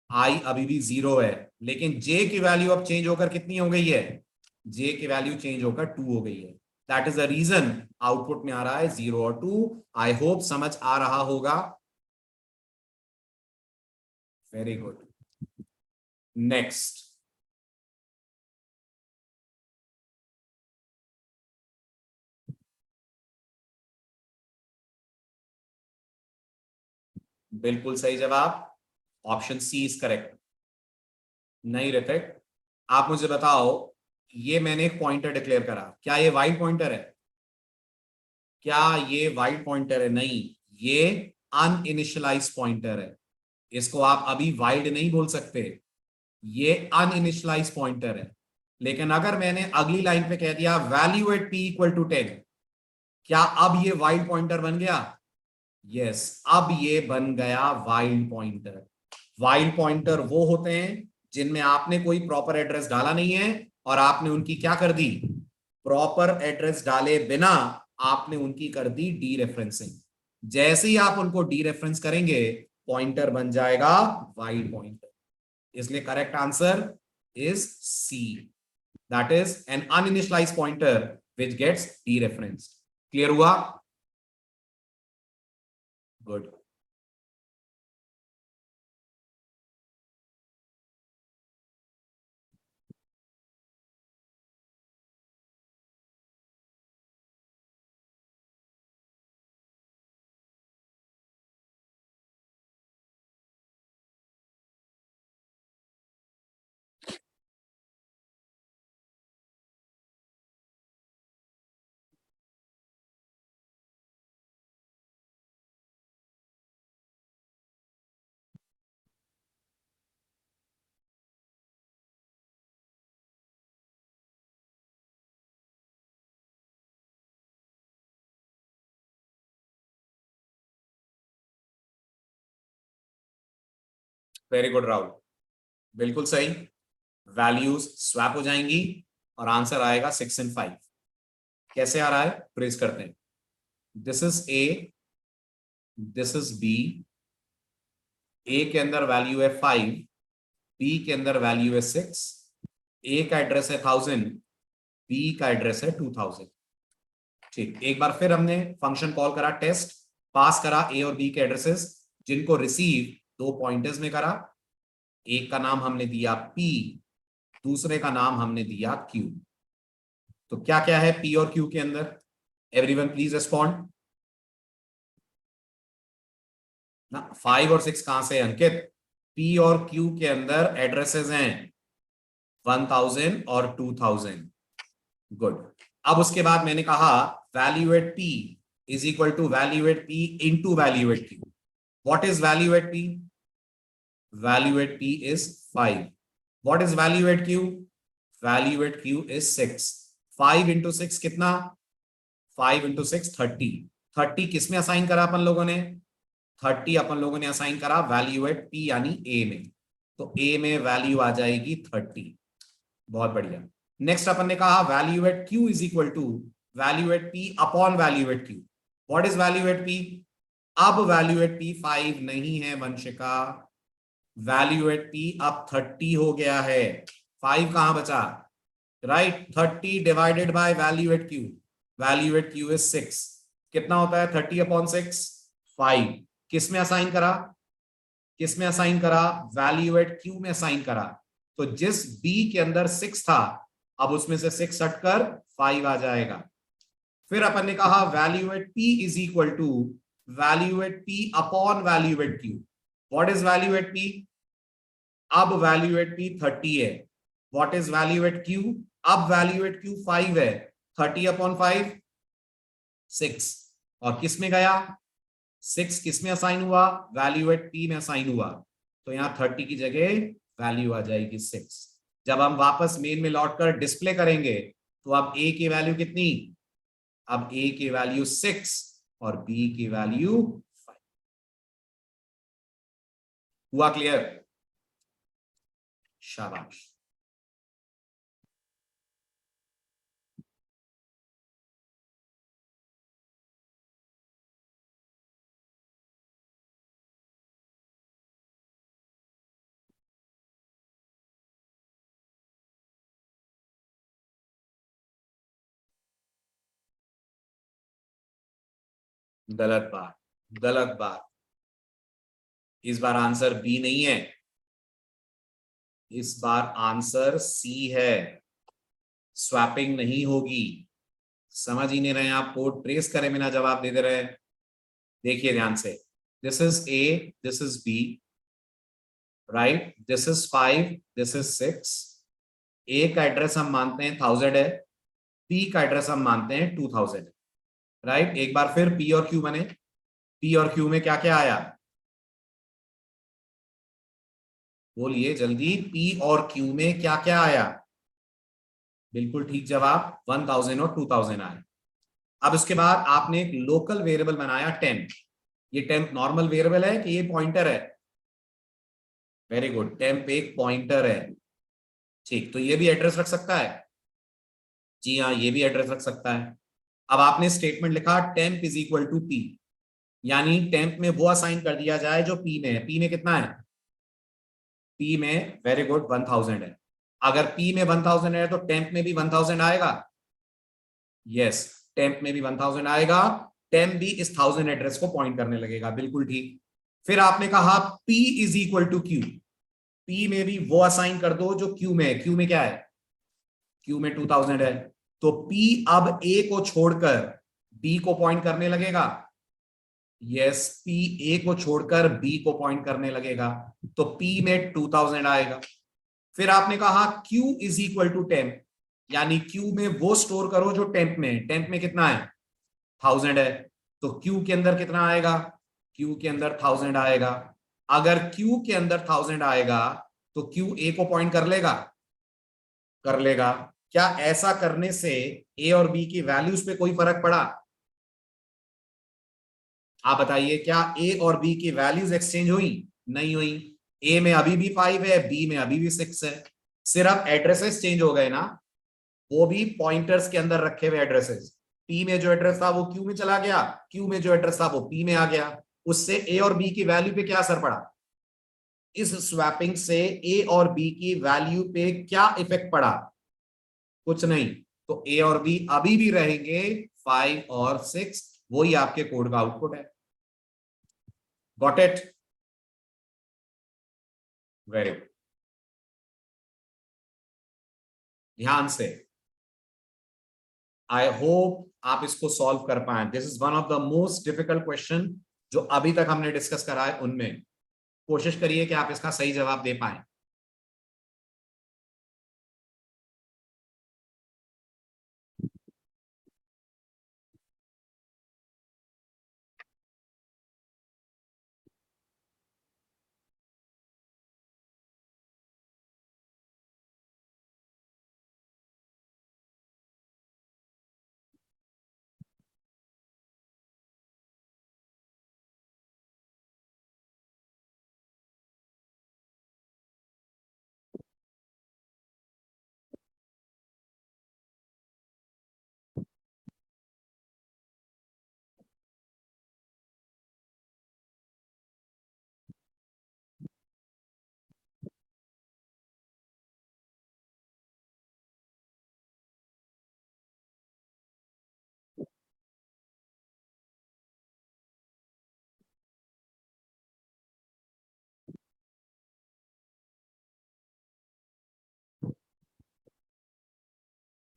आई अभी भी 0 है, लेकिन जे की वैल्यू अब चेंज होकर कितनी हो गई है? जे की वैल्यू चेंज होकर 2 हो गई है। That is the reason output में आ रहा है 0 और 2। आई होप समझ आ रहा होगा। Very good. नेक्स्ट। बिल्कुल सही जवाब, ऑप्शन सी इज करेक्ट। नहीं ऋतिक, आप मुझे बताओ, ये मैंने एक पॉइंटर डिक्लेयर करा, क्या ये वाइड पॉइंटर है? क्या ये वाइड पॉइंटर है? नहीं, ये अनइनिशियलाइज पॉइंटर है। इसको आप अभी वाइड नहीं बोल सकते, ये अनइनिशियलाइज पॉइंटर है। लेकिन अगर मैंने अगली लाइन पे कह दिया value at P equal to 10, क्या अब ये वाइड पॉइंटर बन गया? यस, अब ये बन गया वाइल्ड पॉइंटर। वाइल्ड पॉइंटर वो होते हैं जिनमें आपने कोई प्रॉपर एड्रेस डाला नहीं है और आपने उनकी क्या कर दी, प्रॉपर एड्रेस डाले बिना आपने उनकी कर दी डी रेफरेंसिंग। जैसे ही आप उनको डी रेफरेंस करेंगे पॉइंटर बन जाएगा वाइड पॉइंटर। इसलिए correct answer is C, that is an uninitialised pointer which gets dereferenced. Clear हुआ? गुड। वेरी गुड राहुल, बिल्कुल सही। वैल्यूज स्वैप हो जाएंगी और आंसर आएगा 6 and 5। कैसे आ रहा है, ट्रेस करते हैं। This is A, this is B. A के अंदर वैल्यू है 5, बी के अंदर वैल्यू है 6। ए का एड्रेस है 1000, बी का एड्रेस है 2000। ठीक, एक बार फिर हमने फंक्शन कॉल करा टेस्ट, पास करा ए और बी के एड्रेसेस, जिनको रिसीव 2 पॉइंटर्स में करा। एक का नाम हमने दिया P, दूसरे का नाम हमने दिया Q। तो क्या क्या है P और Q के अंदर? एवरीवन प्लीज रिस्पॉन्ड ना। 5 और 6 कहां से अंकित? P और Q के अंदर एड्रेसेस हैं 1000 और 2000। गुड। अब उसके बाद मैंने कहा value at P is equal to value at P into value at Q। What is value at P? Value at P is 5. What is value at Q? Value at Q is 6. 5 into 6 कितना? 5 into 6 30। 30 किस में assign करा अपन लोगों ने? 30 अपन लोगों ने assign करा value at P यानी A में। तो A में वैल्यू आ जाएगी 30। बहुत बढ़िया। नेक्स्ट अपन ने कहा value at Q is equal to value at P upon value at Q। What is value at P? अब वैल्यू एट P 5 नहीं है वंशिका, वैल्यू एट P अब 30 हो गया है। 5 कहां बचा? Right, 30 divided by value at Q। Value at Q is 6। कितना होता है 30 अपॉन 6? 5। किस में असाइन करा? किस में असाइन करा? वैल्यू एट Q में असाइन करा। तो जिस B के अंदर 6 था, अब उसमें से 6 हटकर 5 आ जाएगा। फिर अपन ने कहा value at P is equal to value at P upon value at Q। What is value at P? अब वैल्यू एट P 30 है। What is value at Q? अब वैल्यू एट Q 5 है। 30 अपॉन 5 6। और किस में गया? 6 किस में असाइन हुआ? वैल्यू एट P में असाइन हुआ। तो यहां 30 की जगह वैल्यू आ जाएगी 6। जब हम वापस मेन में लौटकर डिस्प्ले करेंगे तो अब A की वैल्यू कितनी? अब A की वैल्यू 6 और B की वैल्यू 5। हुआ क्लियर? शाबाश। गलत बात, गलत बात। इस बार आंसर बी नहीं है, इस बार आंसर सी है। स्वैपिंग नहीं होगी। समझ ही नहीं रहे आप, कोड ट्रेस करे बिना जवाब दे दे रहे हैं। देखिए ध्यान से, this is A, this is B, right, this is 5, this is 6। A का एड्रेस हम मानते हैं 1000 है, पी का एड्रेस हम मानते हैं 2000 है, राइट। एक बार फिर पी और क्यू बने। पी और क्यू में क्या क्या आया? बोलिए जल्दी, पी और क्यू में क्या क्या आया? बिल्कुल ठीक जवाब, 1000 और 2000 आए। अब उसके बाद आपने एक लोकल वेरिएबल बनाया टेम्प। ये टेम्प नॉर्मल वेरिएबल है कि ये पॉइंटर है? वेरी गुड, टेम्प एक पॉइंटर है। ठीक, तो ये भी एड्रेस रख सकता है। जी हाँ, ये भी एड्रेस रख सकता है। अब आपने स्टेटमेंट लिखा temp is equal to P, यानी टेम्प में वो असाइन कर दिया जाए जो पी में है। पी में कितना है? पी में, वेरी गुड, 1000 है। अगर पी में 1000 है तो टेम्प में भी 1000 आएगा। यस, टेम्प में भी 1000 आएगा। टेम्प भी इस 1000 एड्रेस को पॉइंट करने लगेगा, बिल्कुल ठीक। फिर आपने कहा P is equal to Q, P में भी वो असाइन कर दो जो Q में है। Q में क्या है? Q में 2000 है, तो P अब A को छोड़कर B को पॉइंट करने लगेगा। यस, P A को छोड़कर B को पॉइंट करने लगेगा, तो P में 2000 आएगा। फिर आपने कहा Q is equal to temp, यानी Q में वो स्टोर करो जो टेम्प में है। टेम्प में कितना है? 1000 है, तो Q के अंदर कितना आएगा? Q के अंदर 1000 आएगा। अगर Q के अंदर 1000 आएगा तो Q A को पॉइंट कर लेगा? कर लेगा। क्या ऐसा करने से A और B की वैल्यूज पे कोई फर्क पड़ा? आप बताइए, क्या A और B की वैल्यूज एक्सचेंज हुई? नहीं हुई। A में अभी भी 5 है, B में अभी भी 6 है। सिर्फ एड्रेसेस चेंज हो गए ना, वो भी पॉइंटर्स के अंदर रखे हुए एड्रेसेस। P में जो एड्रेस था वो Q में चला गया, Q में जो एड्रेस था वो P में आ गया। उससे A और B की वैल्यू पे क्या असर पड़ा? इस स्वैपिंग से A और B की वैल्यू पे क्या इफेक्ट पड़ा? कुछ नहीं। तो A और B अभी भी रहेंगे 5 और 6, वही आपके कोड का आउटपुट है। Got it? वेरी गुड, ध्यान से। आई होप आप इसको सॉल्व कर पाए। This is one of the most difficult question जो अभी तक हमने डिस्कस करा है। उनमें कोशिश करिए कि आप इसका सही जवाब दे पाए।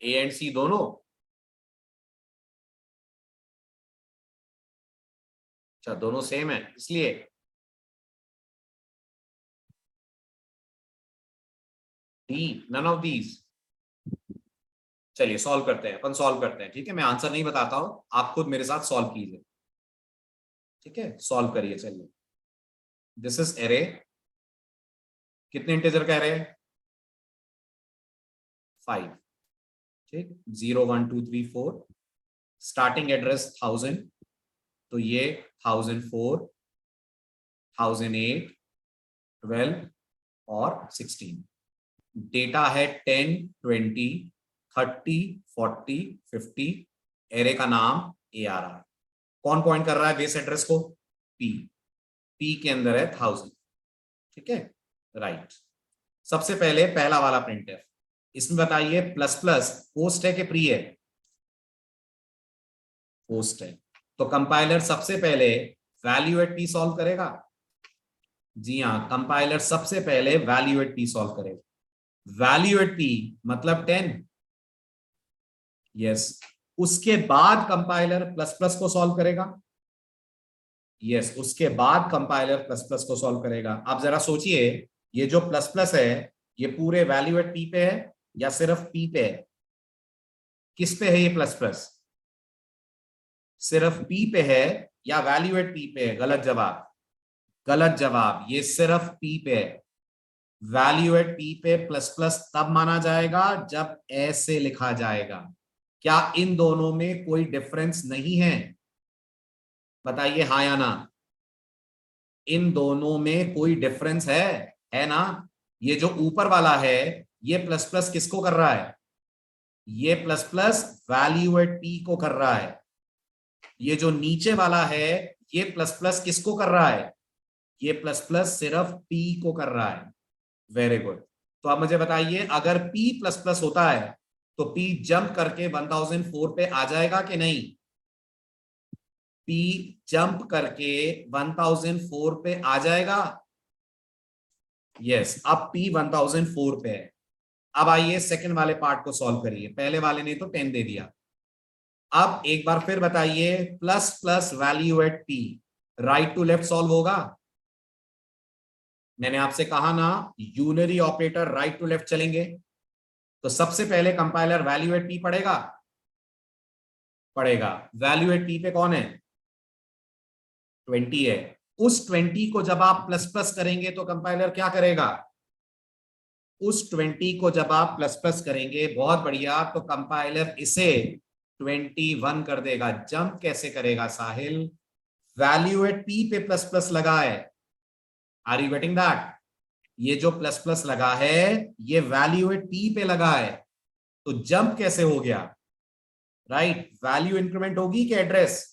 ए एंड सी दोनों? अच्छा, दोनों सेम है इसलिए। D, none of these. चलिए सॉल्व करते हैं, अपन सॉल्व करते हैं। ठीक है, मैं आंसर नहीं बताता हूं, आप खुद मेरे साथ सॉल्व कीजिए। ठीक है, सॉल्व करिए। चलिए, दिस इज एरे। कितने इंटीजर का एरे है? 5। ठीक, 0 1 2 3 4। स्टार्टिंग एड्रेस 1000, तो ये 1004, 1008, 12 और 16। डेटा है 10 20 30 40 50। एरे का नाम ARR। कौन पॉइंट कर रहा है बेस एड्रेस को? P। P के अंदर है 1000। ठीक है, राइट। सबसे पहले पहला वाला प्रिंटफ, इसमें बताइए प्लस प्लस पोस्ट है कि प्री है? पोस्ट है, तो कंपाइलर सबसे पहले वैल्यू एट पी सॉल्व करेगा। जी हाँ, कंपाइलर सबसे पहले वैल्यू एट पी सॉल्व करेगा। वैल्यू एट पी मतलब 10। यस, उसके बाद कंपाइलर प्लस प्लस को सॉल्व करेगा। यस, उसके बाद कंपाइलर प्लस प्लस को सॉल्व करेगा। आप जरा सोचिए, ये जो प्लस प्लस है ये पूरे वैल्यू एट पी पे है या सिर्फ पी पे है? किस पे है ये प्लस प्लस? सिर्फ पी पे है या वैल्यू एट पी पे है? गलत जवाब, गलत जवाब, ये सिर्फ पी पे है। वैल्यू एट पी पे प्लस प्लस तब माना जाएगा जब ऐसे लिखा जाएगा। क्या इन दोनों में कोई डिफरेंस नहीं है? बताइए हाँ या ना। इन दोनों में कोई डिफरेंस है? है ना। ये जो ऊपर वाला है ये प्लस प्लस किसको कर रहा है, ये plus plus value at P को कर रहा है। ये जो नीचे वाला है ये प्लस प्लस किसको कर रहा है, ये प्लस प्लस सिर्फ पी को कर रहा है। Very good. तो अब मुझे बताइए अगर P प्लस प्लस होता है तो P जंप करके 1004 पे आ जाएगा कि नहीं, P जंप करके 1004 पे आ जाएगा। यस, अब P 1004 पे है। अब आइए सेकंड वाले पार्ट को सॉल्व करिए, पहले वाले ने तो 10 दे दिया। अब एक बार फिर बताइए plus plus value at P right to left solve होगा। मैंने आपसे कहा ना unary operator right to left चलेंगे। तो सबसे पहले कंपाइलर वैल्यू एट P पढ़ेगा, पढ़ेगा। वैल्यू एट P पे कौन है, 20 है। उस 20 को जब आप प्लस प्लस करेंगे तो कंपाइलर क्या करेगा, उस 20 को जब आप प्लस प्लस करेंगे, बहुत बढ़िया, तो कंपाइलर इसे 21 कर देगा। जंप कैसे करेगा साहिल, वैल्यू एट P पे प्लस प्लस लगा है। आर यू गेटिंग दैट, ये जो प्लस प्लस लगा है ये वैल्यू एट P पे लगा है। तो जंप कैसे हो गया, राइट, वैल्यू इंक्रीमेंट होगी कि एड्रेस,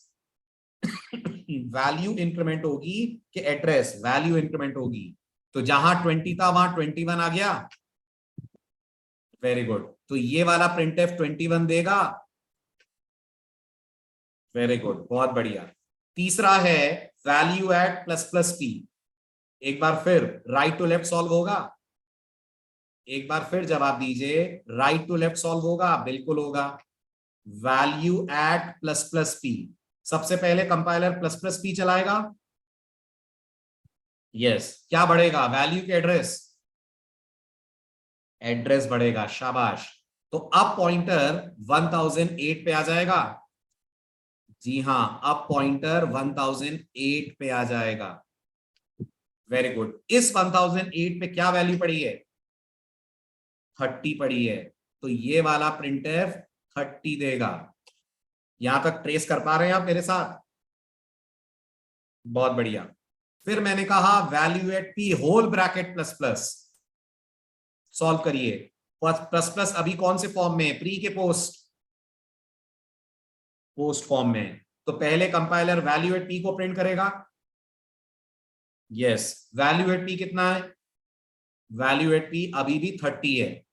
वैल्यू इंक्रीमेंट होगी कि एड्रेस, वैल्यू इंक्रीमेंट होगी। तो जहां 20 था वहां 21 आ गया। Very good. तो ये वाला प्रिंट एफ 21 देगा। वेरी गुड, बहुत बढ़िया। तीसरा है value at plus plus P. एक बार फिर राइट टू लेफ्ट सॉल्व होगा, एक बार फिर जवाब दीजिए, राइट टू लेफ्ट सॉल्व होगा, बिल्कुल होगा। Value at plus plus P, सबसे पहले कंपाइलर प्लस प्लस पी चलाएगा। यस, क्या बढ़ेगा, वैल्यू के एड्रेस, एड्रेस बढ़ेगा, शाबाश। तो अब पॉइंटर 1008 पे आ जाएगा। जी हां, अब पॉइंटर 1008 पे आ जाएगा। Very good. इस 1008 पे क्या वैल्यू पड़ी है, 30 पड़ी है। तो ये वाला प्रिंटफ 30 देगा। यहां तक ट्रेस कर पा रहे हैं आप मेरे साथ, बहुत बढ़िया। फिर मैंने कहा value at P whole bracket plus plus, solve करिए। प्लस प्लस अभी कौन से फॉर्म में है, प्री के पोस्ट, पोस्ट फॉर्म में। तो पहले कंपाइलर वैल्यू एट पी को प्रिंट करेगा। यस, वैल्यू एट पी कितना है, वैल्यू एट पी अभी भी 30 है।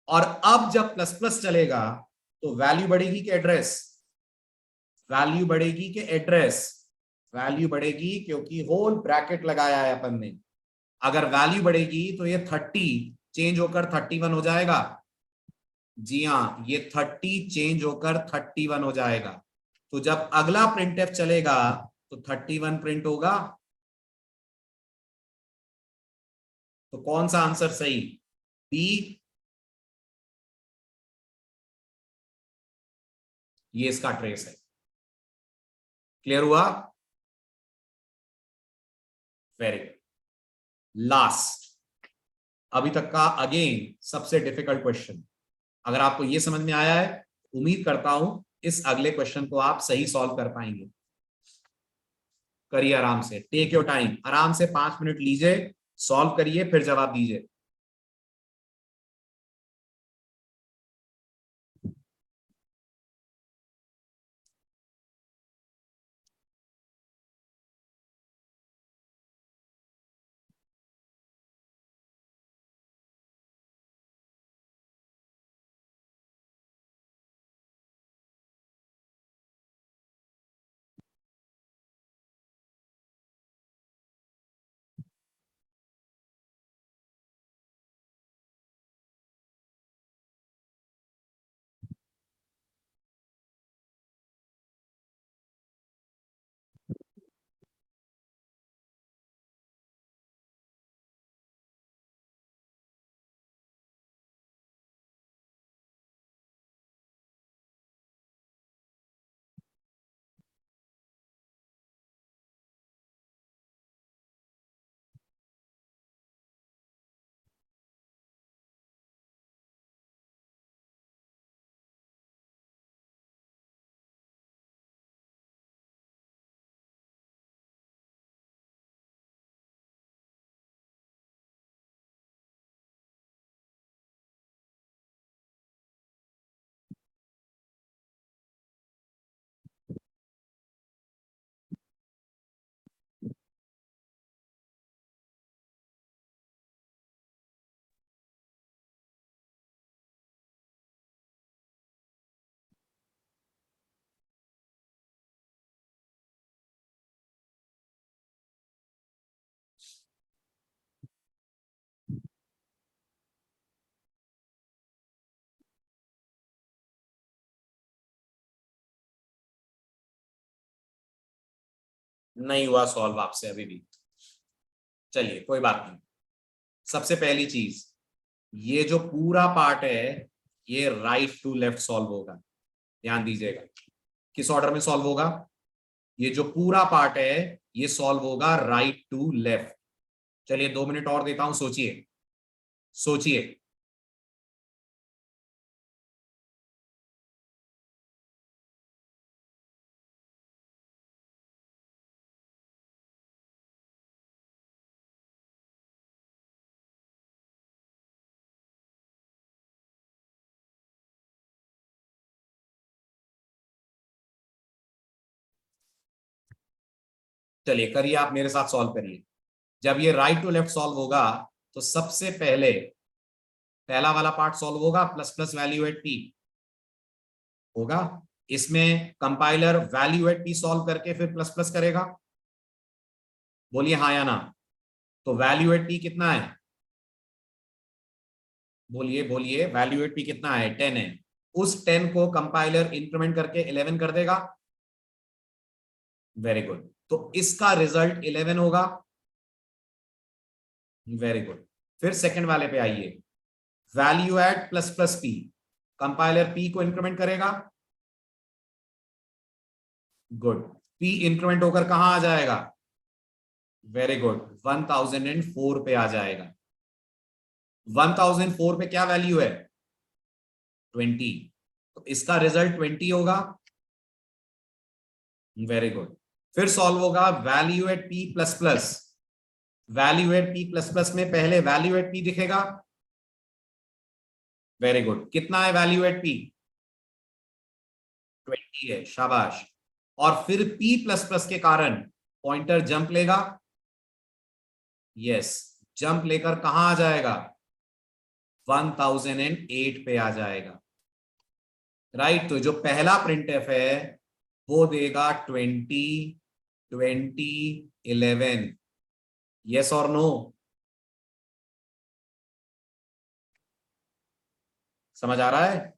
और अब जब प्लस प्लस चलेगा तो वैल्यू बढ़ेगी कि एड्रेस, वैल्यू बढ़ेगी कि एड्रेस, वैल्यू बढ़ेगी क्योंकि होल ब्रैकेट लगाया है अपन ने। अगर वैल्यू बढ़ेगी तो ये 30 चेंज होकर 31 हो जाएगा। जी हाँ, ये 30 चेंज होकर 31 हो जाएगा। तो जब अगला प्रिंटफ चलेगा तो 31 प्रिंट होगा। तो कौन सा आंसर सही, बी। ये इसका ट्रेस है। क्लियर हुआ, वेरी गुड। लास्ट, अभी तक का अगेन सबसे डिफिकल्ट क्वेश्चन। अगर आपको यह समझ में आया है, उम्मीद करता हूं इस अगले क्वेश्चन को आप सही सॉल्व कर पाएंगे। करिए आराम से, टेक योर टाइम, आराम से 5 मिनट लीजिए, सॉल्व करिए, फिर जवाब दीजिए। नहीं हुआ सॉल्व आपसे अभी भी। चलिए कोई बात नहीं। सबसे पहली चीज, ये जो पूरा पार्ट है ये राइट टू लेफ्ट सॉल्व होगा। ध्यान दीजिएगा, किस ऑर्डर में सॉल्व होगा? ये जो पूरा पार्ट है ये सॉल्व होगा राइट टू लेफ्ट। चलिए 2 मिनट और देता हूं, सोचिए सोचिए। चलिए करिए, आप मेरे साथ सॉल्व करिए। जब ये राइट टू लेफ्ट सॉल्व होगा तो सबसे पहले पहला वाला पार्ट सॉल्व होगा, plus plus value at P होगा। इसमें compiler value at P solve करके फिर प्लस प्लस करेगा। बोलिए हाँ या ना। तो वैल्यू एट पी कितना है? बोलिए बोलिए, वैल्यू एट पी कितना है? 10 है। उस 10 को कंपाइलर इंक्रीमेंट करके 11 कर देगा। Very good. तो इसका रिजल्ट 11 होगा। Very good. फिर सेकंड वाले पे आइए, value at plus plus P. Compiler P को इंक्रीमेंट करेगा। गुड। पी इंक्रीमेंट होकर कहां आ जाएगा? वेरी गुड, 1004 पे आ जाएगा। 1004 पे क्या वैल्यू है? 20। तो इसका रिजल्ट 20 होगा। Very good. फिर सॉल्व होगा value at P plus plus. Value at P plus plus में पहले वैल्यू एट पी दिखेगा। Very good. कितना है वैल्यू एट पी? 20 है, शाबाश। और फिर पी प्लस प्लस के कारण पॉइंटर जंप लेगा। यस, जंप लेकर कहां आ जाएगा? 1008 पे आ जाएगा। राइट। तो जो पहला प्रिंटफ है वो देगा 20 20 11। यस और नो? समझ आ रहा है?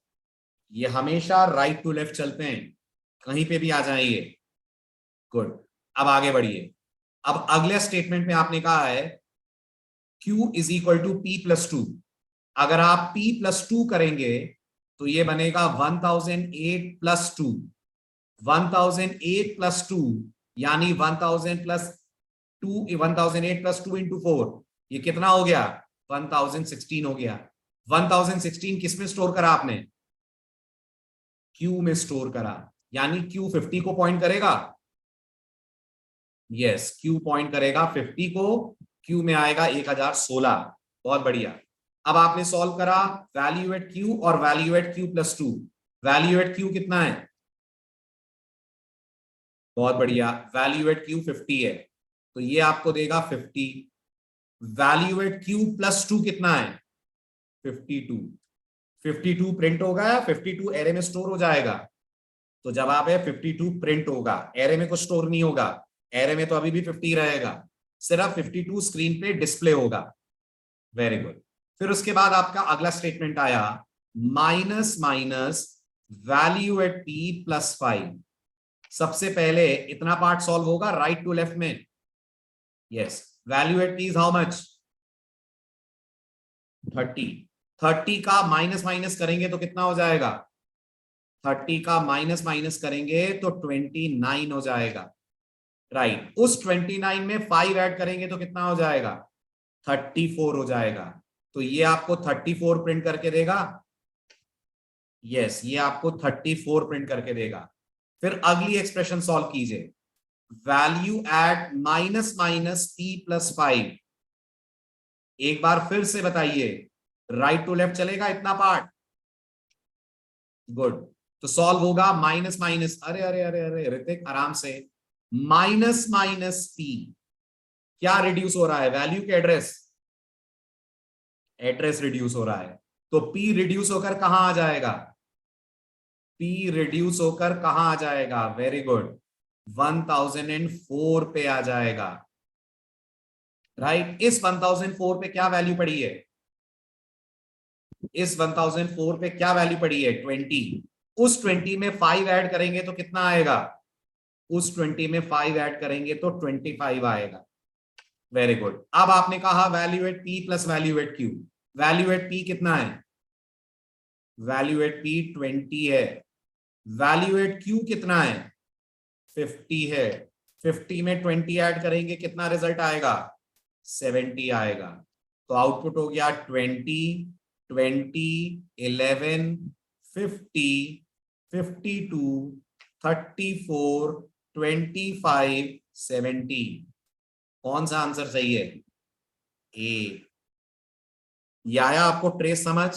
ये हमेशा राइट टू लेफ्ट चलते हैं, कहीं पे भी आ जाएंगे। गुड। अब आगे बढ़िए। अब अगले स्टेटमेंट में आपने कहा है Q is equal to P plus two. अगर आप p प्लस टू करेंगे तो ये बनेगा 1008 प्लस टू। 1008 प्लस टू यानी 1000 plus two, 1008 plus two into 4, ये कितना हो गया? 1016 हो गया। 1016 किस में स्टोर करा आपने? Q में स्टोर करा। यानी Q 50 को पॉइंट करेगा। यस, Q पॉइंट करेगा 50 को। Q में आएगा 1016। बहुत बढ़िया। अब आपने सॉल्व करा वैल्यू एट Q और value at Q plus two. Value at Q कितना है? बहुत बढ़िया, वैल्यू एट Q 50 है, तो ये आपको देगा 50। Value at Q plus two कितना है? 52। 52 प्रिंट होगा, 52 एरे में स्टोर हो जाएगा। तो जवाब है 52 प्रिंट होगा, एरे में कुछ स्टोर नहीं होगा। एरे में तो अभी भी 50 रहेगा, सिर्फ 52 स्क्रीन पे डिस्प्ले होगा। Very good. फिर उसके बाद आपका अगला स्टेटमेंट आया, minus minus value at P plus 5। सबसे पहले इतना पार्ट सॉल्व होगा राइट टू लेफ्ट में। Yes, value at P is how much? 30। 30 का माइनस माइनस करेंगे तो कितना हो जाएगा? 30 का माइनस माइनस करेंगे तो 29 हो जाएगा। राइट। उस 29 में 5 ऐड करेंगे तो कितना हो जाएगा? 34 हो जाएगा। तो ये आपको 34 प्रिंट करके देगा। यस, ये आपको 34 प्रिंट करके देगा। फिर अगली एक्सप्रेशन सॉल्व कीजिए, value at minus minus P plus 5। एक बार फिर से बताइए, राइट टू लेफ्ट चलेगा इतना पार्ट? गुड। तो सॉल्व होगा माइनस माइनस, अरे अरे अरे अरे ऋतिक आराम से, माइनस माइनस पी। क्या रिड्यूस हो रहा है? वैल्यू के एड्रेस? एड्रेस रिड्यूस हो रहा है। तो पी रिड्यूस होकर कहां आ जाएगा? पी रिड्यूस होकर कहां आ जाएगा? वेरी गुड, 1004 पे आ जाएगा। राइट। इस 1004 पे क्या वैल्यू पड़ी है? इस 1004 पे क्या वैल्यू पड़ी है? 20। उस 20 में 5 ऐड करेंगे तो कितना आएगा? उस 20 में 5 ऐड करेंगे तो 25 आएगा। Very good. अब आपने कहा value at P plus value at Q. Value at P कितना है? वैल्यू एट पी 20 है। वैल्यू एट क्यू कितना है? 50 है। 50 में 20 ऐड करेंगे कितना रिजल्ट आएगा? 70 आएगा। तो आउटपुट हो गया 20, 20, 11, 50, 52, 34, 25, 70। कौन सा आंसर सही है? ए। ये आया आपको ट्रेस समझ?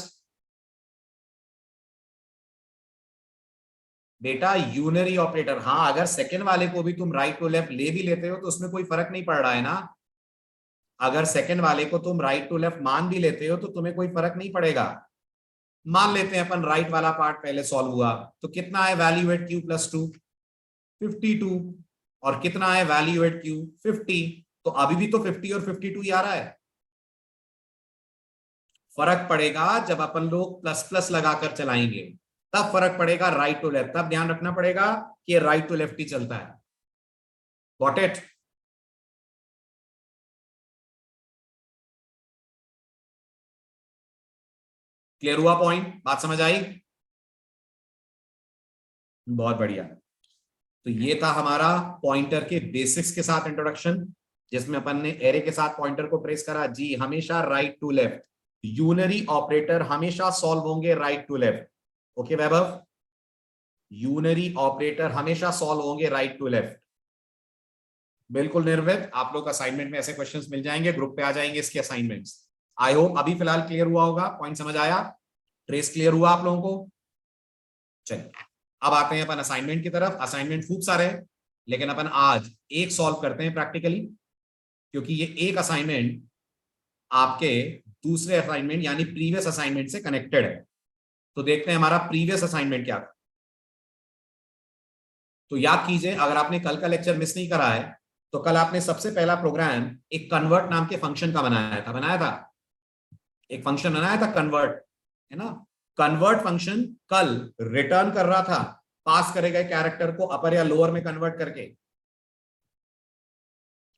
बेटा यूनरी ऑपरेटर, हाँ, अगर सेकंड वाले को भी तुम राइट टू लेफ्ट ले भी लेते हो तो उसमें कोई फर्क नहीं पड़ रहा है ना। अगर सेकंड वाले को तुम राइट टू लेफ्ट मान भी लेते हो तो तुम्हें कोई फर्क नहीं पड़ेगा। मान लेते हैं अपन राइट वाला पार्ट पहले सॉल्व हुआ, तो कितना है वैल्यू एट क्यू प्लस 2? 52। और कितना है वैल्यू एट क्यू? 50। तो अभी भी तो 50 और 52 ही आ रहा है। फर्क पड़ेगा जब अपन लोग प्लस प्लस लगाकर चलाएंगे, तब फर्क पड़ेगा राइट टू लेफ्ट। तब ध्यान रखना पड़ेगा कि राइट टू लेफ्ट ही चलता है। Got it? क्लियर हुआ पॉइंट? बात समझ आई? बहुत बढ़िया। तो ये था हमारा पॉइंटर के बेसिक्स के साथ इंट्रोडक्शन, जिसमें अपन ने एरे के साथ पॉइंटर को ट्रेस करा। जी, हमेशा right to left, unary operator हमेशा सॉल्व होंगे right to left. Okay Vaibhav, unary operator हमेशा सॉल्व होंगे राइट टू लेफ्ट। बिल्कुल निर्वित, आप लोग असाइनमेंट में ऐसे क्वेश्चंस मिल जाएंगे, ग्रुप पे आ जाएंगे इसके असाइनमेंट्स। आई होप अभी फिलहाल क्लियर हुआ होगा, पॉइंट समझ आया, ट्रेस क्लियर हुआ आप लोगों को? चलिए अब आते हैं अपन असाइनमेंट की तरफ। असाइनमेंट खूब सारे हैं, लेकिन अपन आज एक सॉल्व करते हैं प्रैक्टिकली, क्योंकि ये एक असाइनमेंट आपके दूसरे असाइनमेंट यानी प्रीवियस असाइनमेंट से कनेक्टेड है। तो देखते हैं हमारा प्रीवियस असाइनमेंट क्या था। तो याद कीजिए, अगर आपने कल का लेक्चर मिस नहीं करा है तो कल आपने सबसे पहला प्रोग्राम एक कन्वर्ट नाम के फंक्शन का बनाया था। एक फंक्शन बनाया था कन्वर्ट, है ना। कन्वर्ट फंक्शन कल रिटर्न कर रहा था, पास करे गए कैरेक्टर को अपर या लोअर में कन्वर्ट करके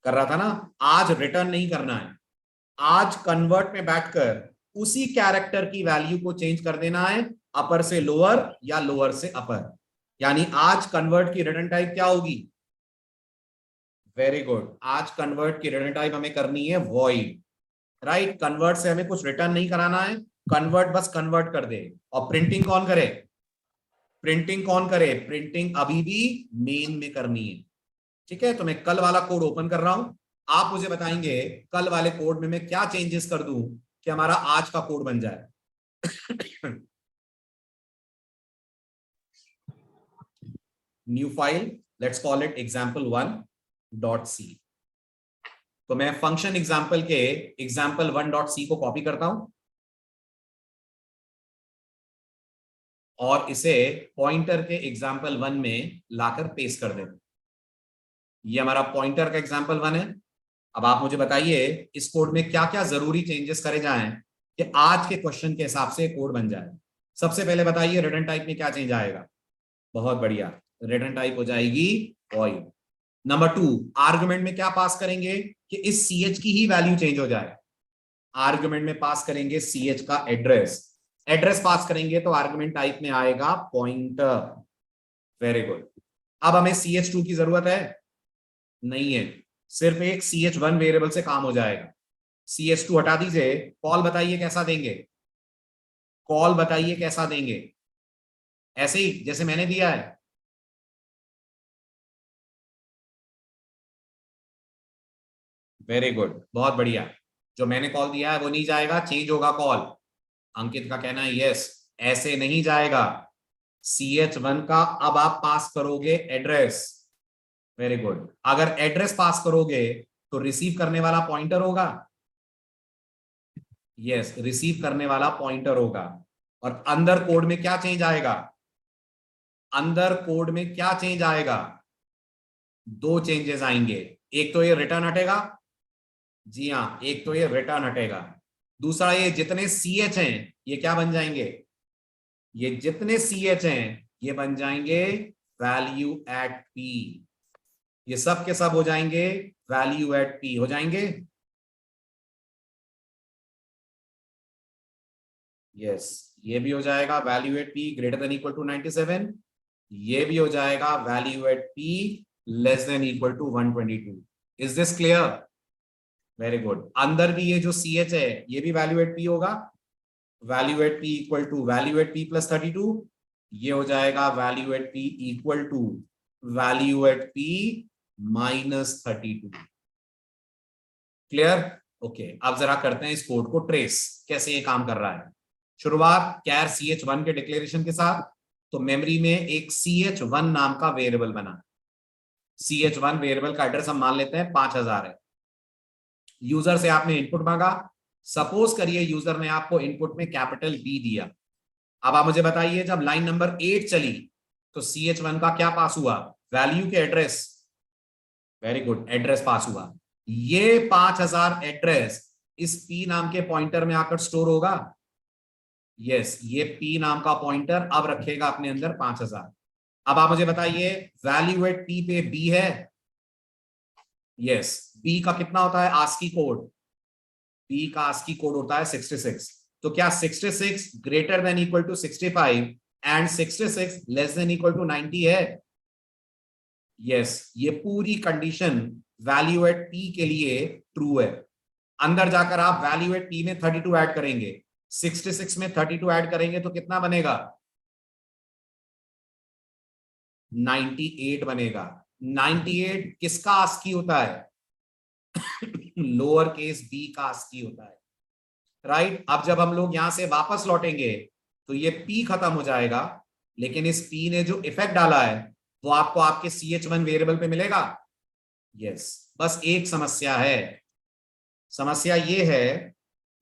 कर रहा था ना। आज रिटर्न नहीं करना है, आज कन्वर्ट में बैठकर उसी कैरेक्टर की वैल्यू को चेंज कर देना है, अपर से लोअर या लोअर से अपर। यानी आज कन्वर्ट की रिटर्न टाइप क्या होगी? वेरी गुड, आज कन्वर्ट की रिटर्न टाइप हमें करनी है वॉइड। राइट, कन्वर्ट से हमें कुछ रिटर्न नहीं कराना है, कन्वर्ट बस कन्वर्ट कर दे। और प्रिंटिंग कौन करे? प्रिंटिंग कौन करे? प्रिंटिंग अभी भी मेन में करनी है। ठीक है, तो मैं कल वाला कोड ओपन कर रहा हूं, आप मुझे बताएंगे कल वाले कोड में मैं क्या चेंजेस कर दूं कि हमारा आज का कोड बन जाए। New file, let's call it example1.c। तो मैं फंक्शन एग्जाम्पल के example1.c को कॉपी करता हूं और इसे पॉइंटर के example1 में लाकर पेस्ट कर देता हूं। ये हमारा पॉइंटर का example1 है। अब आप मुझे बताइए इस कोड में क्या क्या जरूरी चेंजेस करे जाएं कि आज के क्वेश्चन के हिसाब से कोड बन जाए। सबसे पहले बताइए रिटर्न टाइप में क्या चेंज आएगा? बहुत बढ़िया, रिटर्न टाइप हो जाएगी वॉइड। नंबर 2, आर्गुमेंट में क्या पास करेंगे कि इस ch की ही वैल्यू चेंज हो जाए। आर्गुमेंट में पास करेंगे ch का एड्रेस। एड्रेस पास करेंगे तो आर्गुमेंट टाइप में आएगा पॉइंटर। Very good. अब हमें ch2 की जरूरत है? नहीं है, सिर्फ एक ch1 वेरिएबल से काम हो जाएगा। ch2 हटा दीजिए। कॉल बताइए कैसा देंगे? कॉल बताइए कैसा देंगे? ऐसे ही जैसे मैंने दिया है। वेरी गुड, बहुत बढ़िया। जो मैंने कॉल दिया है वो नहीं जाएगा, चेंज होगा कॉल। अंकित का कहना है यस, ऐसे नहीं जाएगा। ch1 का अब आप पास करोगे एड्रेस। Very good. अगर एड्रेस पास करोगे तो रिसीव करने वाला पॉइंटर होगा। यस, रिसीव करने वाला पॉइंटर होगा। और अंदर कोड में क्या चेंज आएगा? अंदर कोड में क्या चेंज आएगा? दो चेंजेस आएंगे। एक तो ये रिटर्न हटेगा, जी हाँ, एक तो ये रिटर्न हटेगा। दूसरा, ये जितने ch हैं ये क्या बन जाएंगे? ये जितने ch हैं ये बन जाएंगे वैल्यू एट p। ये सब के सब हो जाएंगे वैल्यू एट पी हो जाएंगे। यस, ये भी हो जाएगा value at P greater than equal to 97, ये भी हो जाएगा value at P less than equal to 122। Is this clear? Very good. अंदर भी ये जो सी एच है ये भी वैल्यू एट पी होगा, value at P equal to value at P plus 32, ये हो जाएगा value at P equal to value at P minus 32। Clear? Okay, अब जरा करते हैं इस कोड को ट्रेस, कैसे ये काम कर रहा है। शुरुआत कैर ch1 के डिक्लेरेशन के साथ। तो मेमोरी में एक ch1 नाम का वेरिएबल बना, ch1 वेरिएबल का एड्रेस हम मान लेते हैं 5000 है। यूजर से आपने इनपुट मांगा, सपोज करिए यूजर ने आपको इनपुट में कैपिटल बी दिया। अब आप मुझे बताइए जब लाइन नंबर 8 चली तो ch1 का क्या पास हुआ? वैल्यू के एड्रेस। वेरी गुड, एड्रेस पास हुआ। ये 5000 एड्रेस इस p नाम के पॉइंटर में आकर स्टोर होगा। यस, ये p नाम का पॉइंटर अब रखेगा अपने अंदर 5000। अब आप मुझे बताइए वैल्यू एट p पे b है। यस, b का कितना होता है आस्की कोड? b का आस्की कोड होता है 66। तो क्या 66 greater than equal to 65 and 66 less than equal to 90 है? यस, ये पूरी कंडीशन वैल्यू एट p के लिए ट्रू है। अंदर जाकर आप वैल्यू एट p में 32 ऐड करेंगे, 66 में 32 ऐड करेंगे तो कितना बनेगा? 98 बनेगा। 98 किसका आस्की होता है? लोअर केस b का आस्की होता है। राइट? अब जब हम लोग यहां से वापस लौटेंगे तो ये p खत्म हो जाएगा, लेकिन इस p ने जो इफेक्ट डाला है वो आपको आपके ch1 वेरिएबल पे मिलेगा। यस, बस एक समस्या है। समस्या ये है,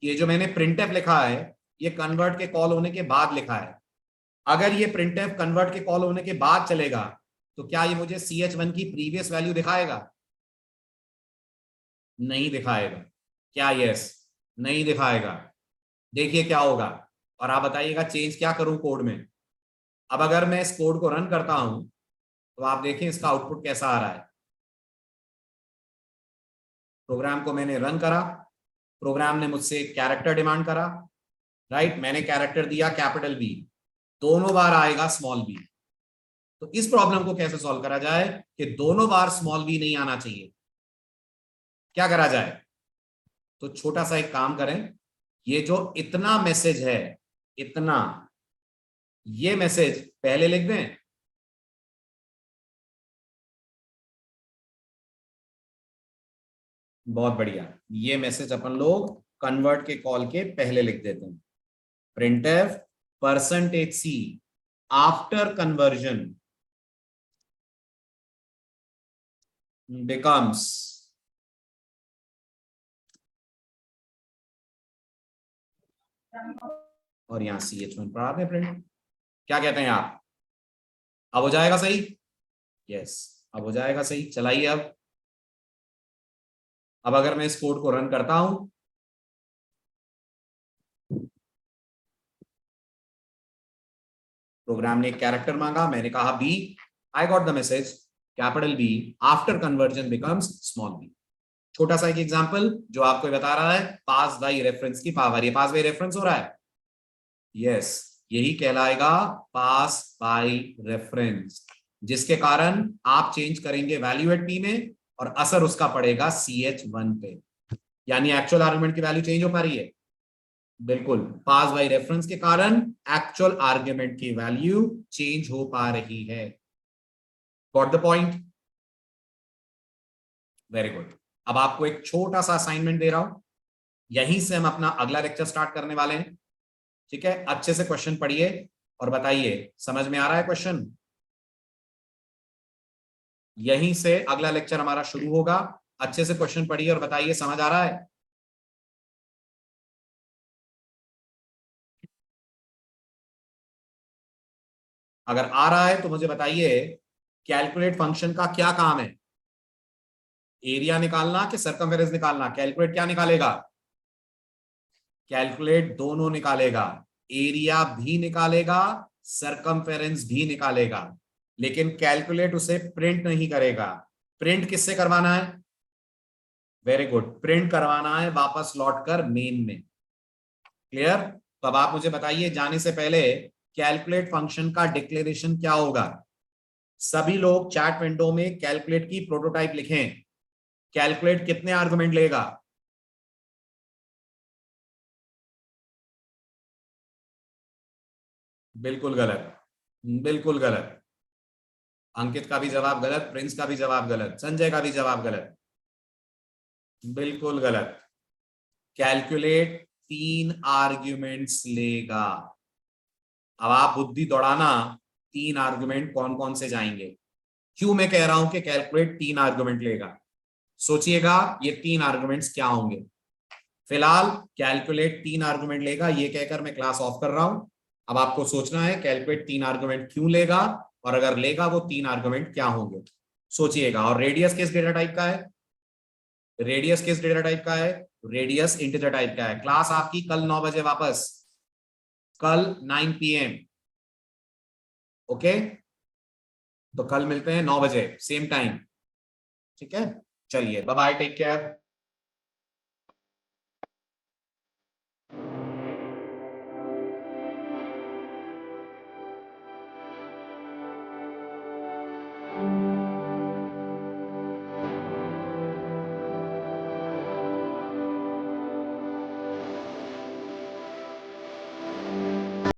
ये जो मैंने प्रिंटफ लिखा है ये कन्वर्ट के कॉल होने के बाद लिखा है। अगर ये प्रिंटफ कन्वर्ट के कॉल होने के बाद चलेगा तो क्या ये मुझे ch1 की प्रीवियस वैल्यू दिखाएगा? नहीं दिखाएगा। क्या? यस, नहीं दिखाएगा। देखिए क्या होगा और आप बताइएगा चेंज क्या करूं कोड में। अब अगर मैं इस कोड को रन करता हूं तो आप देखें इसका आउटपुट कैसा आ रहा है। प्रोग्राम को मैंने रन करा, प्रोग्राम ने मुझसे कैरेक्टर डिमांड करा। राइट? मैंने कैरेक्टर दिया कैपिटल बी, दोनों बार आएगा स्मॉल बी। तो इस प्रॉब्लम को कैसे सॉल्व करा जाए कि दोनों बार स्मॉल बी नहीं आना चाहिए? क्या करा जाए? तो छोटा सा एक काम करें, ये जो इतना मैसेज है, इतना, ये मैसेज पहले लिख दें। बहुत बढ़िया, ये मैसेज अपन लोग कन्वर्ट के कॉल के पहले लिख देते हैं। printf %c after conversion becomes और यहां ch1 पढ़ा दें प्रिंट। क्या कहते हैं आप? अब हो जाएगा सही? यस, अब हो जाएगा सही। चलाइए अब अगर मैं इस कोड को रन करता हूं, प्रोग्राम ने एक कैरेक्टर मांगा, मैंने कहा B, I got the message capital B after conversion becomes small B. छोटा सा एक एग्जांपल जो आपको बता रहा है पास बाय रेफरेंस की पावर। ये पास बाय रेफरेंस हो रहा है। यस, यही कहलाएगा पास बाय रेफरेंस, जिसके कारण आप चेंज करेंगे वैल्यू एट पी में और असर उसका पड़ेगा ch1 पे। यानी एक्चुअल आर्गुमेंट की वैल्यू चेंज हो पा रही है। बिल्कुल, पास बाय रेफरेंस के कारण एक्चुअल आर्गुमेंट की वैल्यू चेंज हो पा रही है। Got the point? Very good. अब आपको एक छोटा सा असाइनमेंट दे रहा हूं, यहीं से हम अपना अगला लेक्चर स्टार्ट करने वाले हैं। ठीक है, अच्छे से क्वेश्चन पढ़िए और बताइए समझ में आ रहा है क्वेश्चन? यहीं से अगला लेक्चर हमारा शुरू होगा। अच्छे से क्वेश्चन पढ़िए और बताइए समझ आ रहा है? अगर आ रहा है तो मुझे बताइए कैलकुलेट फंक्शन का क्या काम है? एरिया निकालना कि सर्कमफेरेंस निकालना? कैलकुलेट क्या निकालेगा? कैलकुलेट दोनों निकालेगा, एरिया भी निकालेगा, सर्कमफेरेंस भी निकालेगा, लेकिन कैलकुलेट उसे प्रिंट नहीं करेगा। प्रिंट किससे करवाना है? वेरी गुड, प्रिंट करवाना है वापस लौटकर मेन में। क्लियर? तो अब आप मुझे बताइए जाने से पहले कैलकुलेट फंक्शन का डिक्लेरेशन क्या होगा? सभी लोग चैट विंडो में कैलकुलेट की प्रोटोटाइप लिखें। कैलकुलेट कितने आर्गुमेंट लेगा? बिल्कुल गलत, बिल्कुल गलत। अंकित का भी जवाब गलत, प्रिंस का भी जवाब गलत, संजय का भी जवाब गलत, बिल्कुल गलत। कैलकुलेट 3 आर्ग्यूमेंट्स लेगा। अब आप बुद्धि दौड़ाना, 3 आर्गुमेंट कौन कौन से जाएंगे? क्यों मैं कह रहा हूं कि कैलकुलेट 3 आर्गुमेंट लेगा? सोचिएगा ये 3 आर्गुमेंट्स क्या होंगे। फिलहाल कैलकुलेट 3 आर्गुमेंट लेगा ये कहकर मैं क्लास ऑफ कर रहा हूं। अब आपको सोचना है कैलकुलेट 3 आर्गुमेंट क्यों लेगा, और अगर लेगा वो 3 आर्गुमेंट क्या होंगे। सोचिएगा। और रेडियस किस डेटा टाइप का है? रेडियस किस डेटा टाइप का है? रेडियस इंटीजर टाइप का है। क्लास आपकी कल 9 बजे वापस, कल 9 PM। ओके, तो कल मिलते हैं 9 बजे सेम टाइम। ठीक है, चलिए बाय बाय, टेक केयर।